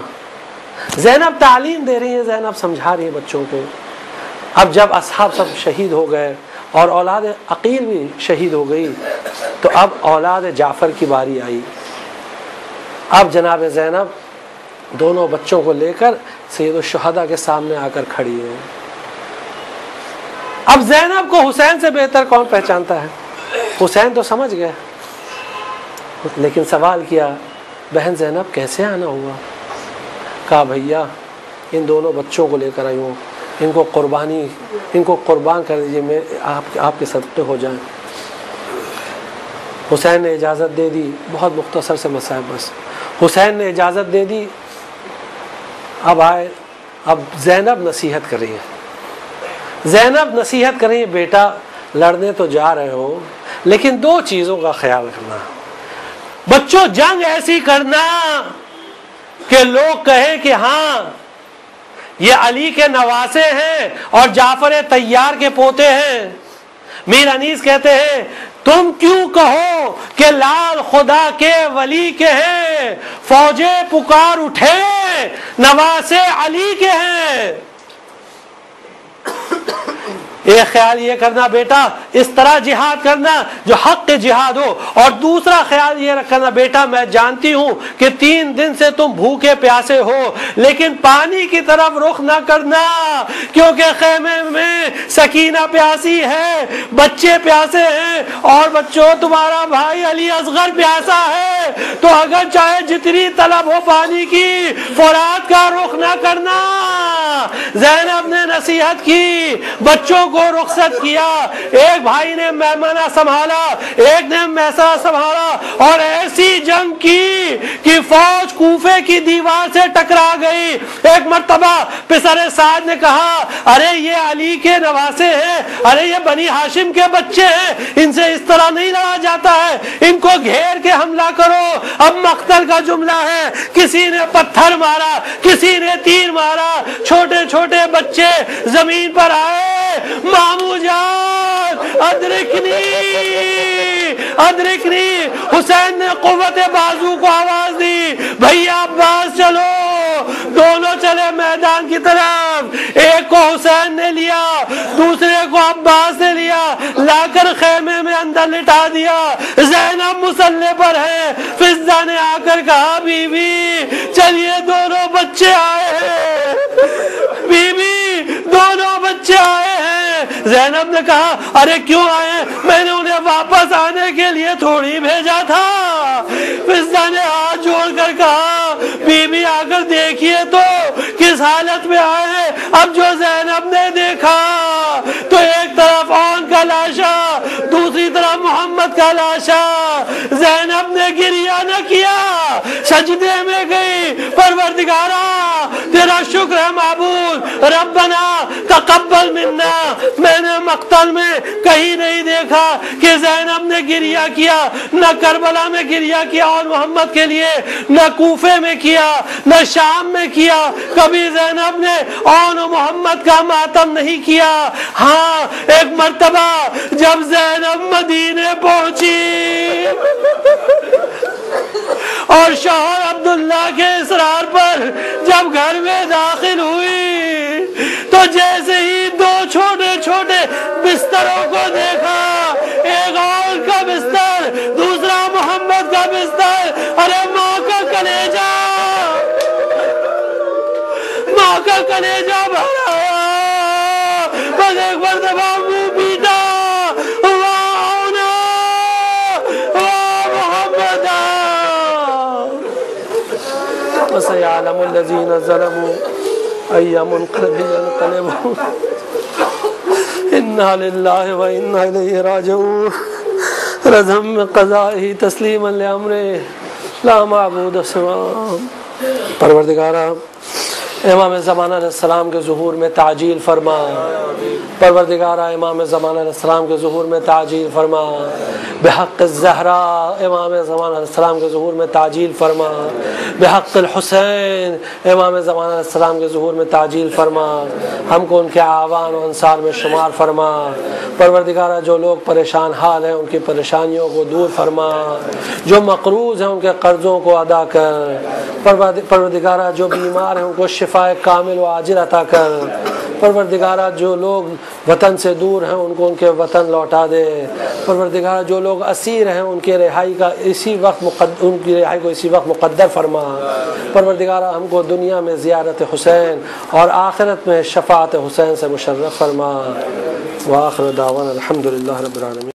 زینب تعلیم دے رہی ہے, زینب سمجھا رہی ہے بچوں کو. اب جب اصحاب سب شہید ہو گئے اور اولاد عقیل بھی شہید ہو گئی, تو اب اولاد جعفر کی باری آئی. اب جناب زینب دونوں بچوں کو لے کر سید الشہداء کے سامنے آ کر کھڑی ہے. اب زینب کو حسین سے بہتر کون پہچانتا ہے؟ حسین تو سمجھ گئے, لیکن سوال کیا بہن زینب کیسے آنا ہوا؟ کہا بھیا ان دونوں بچوں کو لے کر آئی ہوں, ان کو قربان کر دیجیے, میں آپ کے صدقے ہو جائیں. حسین نے اجازت دے دی, بہت مختصر سے مسائل بس. حسین نے اجازت دے دی. اب آئے, اب زینب نصیحت کر رہی ہے. زینب نصیحت کر رہی ہے, بیٹا لڑنے تو جا رہے ہو لیکن 2 چیزوں کا خیال رکھنا. بچوں جنگ ایسی کرنا کہ لوگ کہیں کہ ہاں یہ علی کے نواسے ہیں اور جعفر طیار کے پوتے ہیں. میر انیس کہتے ہیں تم کیوں کہو کہ لال خدا کے ولی کے ہیں, فوجیں پکار اٹھے نواسے علی کے ہیں. ایک خیال یہ کرنا بیٹا اس طرح جہاد کرنا جو حق کے جہاد ہو, اور دوسرا خیال یہ رکھنا بیٹا میں جانتی ہوں کہ 3 دن سے تم بھوکے پیاسے ہو, لیکن پانی کی طرف رخ نہ کرنا کیونکہ خیمے میں سکینہ پیاسی ہے, بچے پیاسے ہیں, اور بچوں تمہارا بھائی علی اصغر پیاسا ہے, تو اگر چاہے جتنی طلب ہو پانی کی فرات کا رخ نہ کرنا. زینب نے نصیحت کی, بچوں کو رخصت کیا. ایک بھائی نے میمنہ سنبھالا, ایک نے میسرہ سنبھالا, اور ایک ایسی جنگ کی کہ فوج کوفے کی دیوار سے ٹکرا گئی۔ ایک مرتبہ پسر سعد نے کہا ارے یہ علی کے نواسے ہیں، ارے یہ بنی ہاشم کے بچے ہیں، ان سے اس طرح نہیں لڑا جاتا ہے، ان کو گھیر کے حملہ کرو۔ اب مقتل کا جملہ ہے، کسی نے پتھر مارا، کسی نے تیر مارا، چھوٹے چھوٹے بچے زمین پر آئے، مامو جان ادرکنی ادرکنی۔ حسین نے قوت بازو کو آواز دی، بھیا عباس چلو۔ دونوں چلے میدان کی طرف، ایک کو حسین نے لیا، دوسرے کو عباس نے لیا، لا کر خیمے میں اندر لٹا دیا۔ زینب مسلح پر ہے، فضہ نے آ کر کہا بی بی چلیے دونوں بچے آئے ہیں، بی بی دونوں بچے آئے ہیں۔ زینب نے کہا ارے کیوں آئے؟ میں نے انہیں واپس آنے کے لیے تھوڑی بھیجا تھا۔ فضہ نے ہاتھ جوڑ کر کہا بی بی آ کر دیکھیے تو کس حالت میں آئے ہیں۔ اب جو زینب نے دیکھا تو ایک طرف اون کا لاشا، دوسری طرف محمد کا لاشا۔ زینب نے گریہ نہ کیا، سجدے میں گئی، پروردگارا تیرا شکر ہے معبود، ربنا تقبل منا۔ میں نے مقتل میں کہیں نہیں دیکھا کہ زینب نے گریہ کیا، نہ کربلا میں گریہ کیا اور محمد کے لیے، نہ کوفے میں کیا، نہ شام میں کیا، کبھی زینب نے اون و محمد کا ماتم نہیں کیا۔ ہاں ایک مرتبہ جب زینب مدینے پہنچی اور شوہر عبداللہ کے اصرار پر جب گھر میں داخل ہوئی تو جیسے ہی دو چھوٹے چھوٹے بستروں کو دیکھا، ایک اور کا بستر، دوسرا محمد کا بستر، ارے ماں کا کلیجہ، ماں کا کلیجہ بھر آیا۔ بس ایک مرتبہ منہ پیٹا، واہ محمد۔ وَسَيَعْلَمُ الَّذِينَ ظَلَمُوا أَيَّ مُنقَلَبٍ يَنقَلِبُونَ إِنَّا لِلَّهِ وَإِنَّا إِلَيْهِ رَاجِعُونَ رَضًا بِقَضَائِهِ تَسْلِيمًا لِأَمْرِهِ لَا مَعْبُودَ سِوَاهُ۔ پروردگارا امام زمانہ علیہ السلام کے ظہور میں تعجیل فرما، پروردگارہ امام زمانہ علیہ السلام کے ظہور میں تعجیل فرما، بحق الزہرا امام زمانہ علیہ السلام کے ظہور میں تعجیل فرما، بحق الحسین امام زمانہ علیہ السلام کے ظہور میں تعجیل فرما، ہم کو ان کے اعوان و انصار میں شمار فرما۔ پروردگارہ جو لوگ پریشان حال ہیں ان کی پریشانیوں کو دور فرما، جو مقروض ہیں ان کے قرضوں کو ادا کر، پروردگارہ جو بیمار ہیں ان کو شفا کامل و عاجل عطا کر، پروردگارہ جو لوگ وطن سے دور ہیں ان کو ان کے وطن لوٹا دے، پروردگارہ جو لوگ اسیر ہیں ان کی رہائی کا ان کی رہائی کو اسی وقت مقدر فرما۔ پروردگارہ ہم کو دنیا میں زیارت حسین اور آخرت میں شفاعت حسین سے مشرف فرما۔ وآخر دعوانا الحمدللہ رب العالمین۔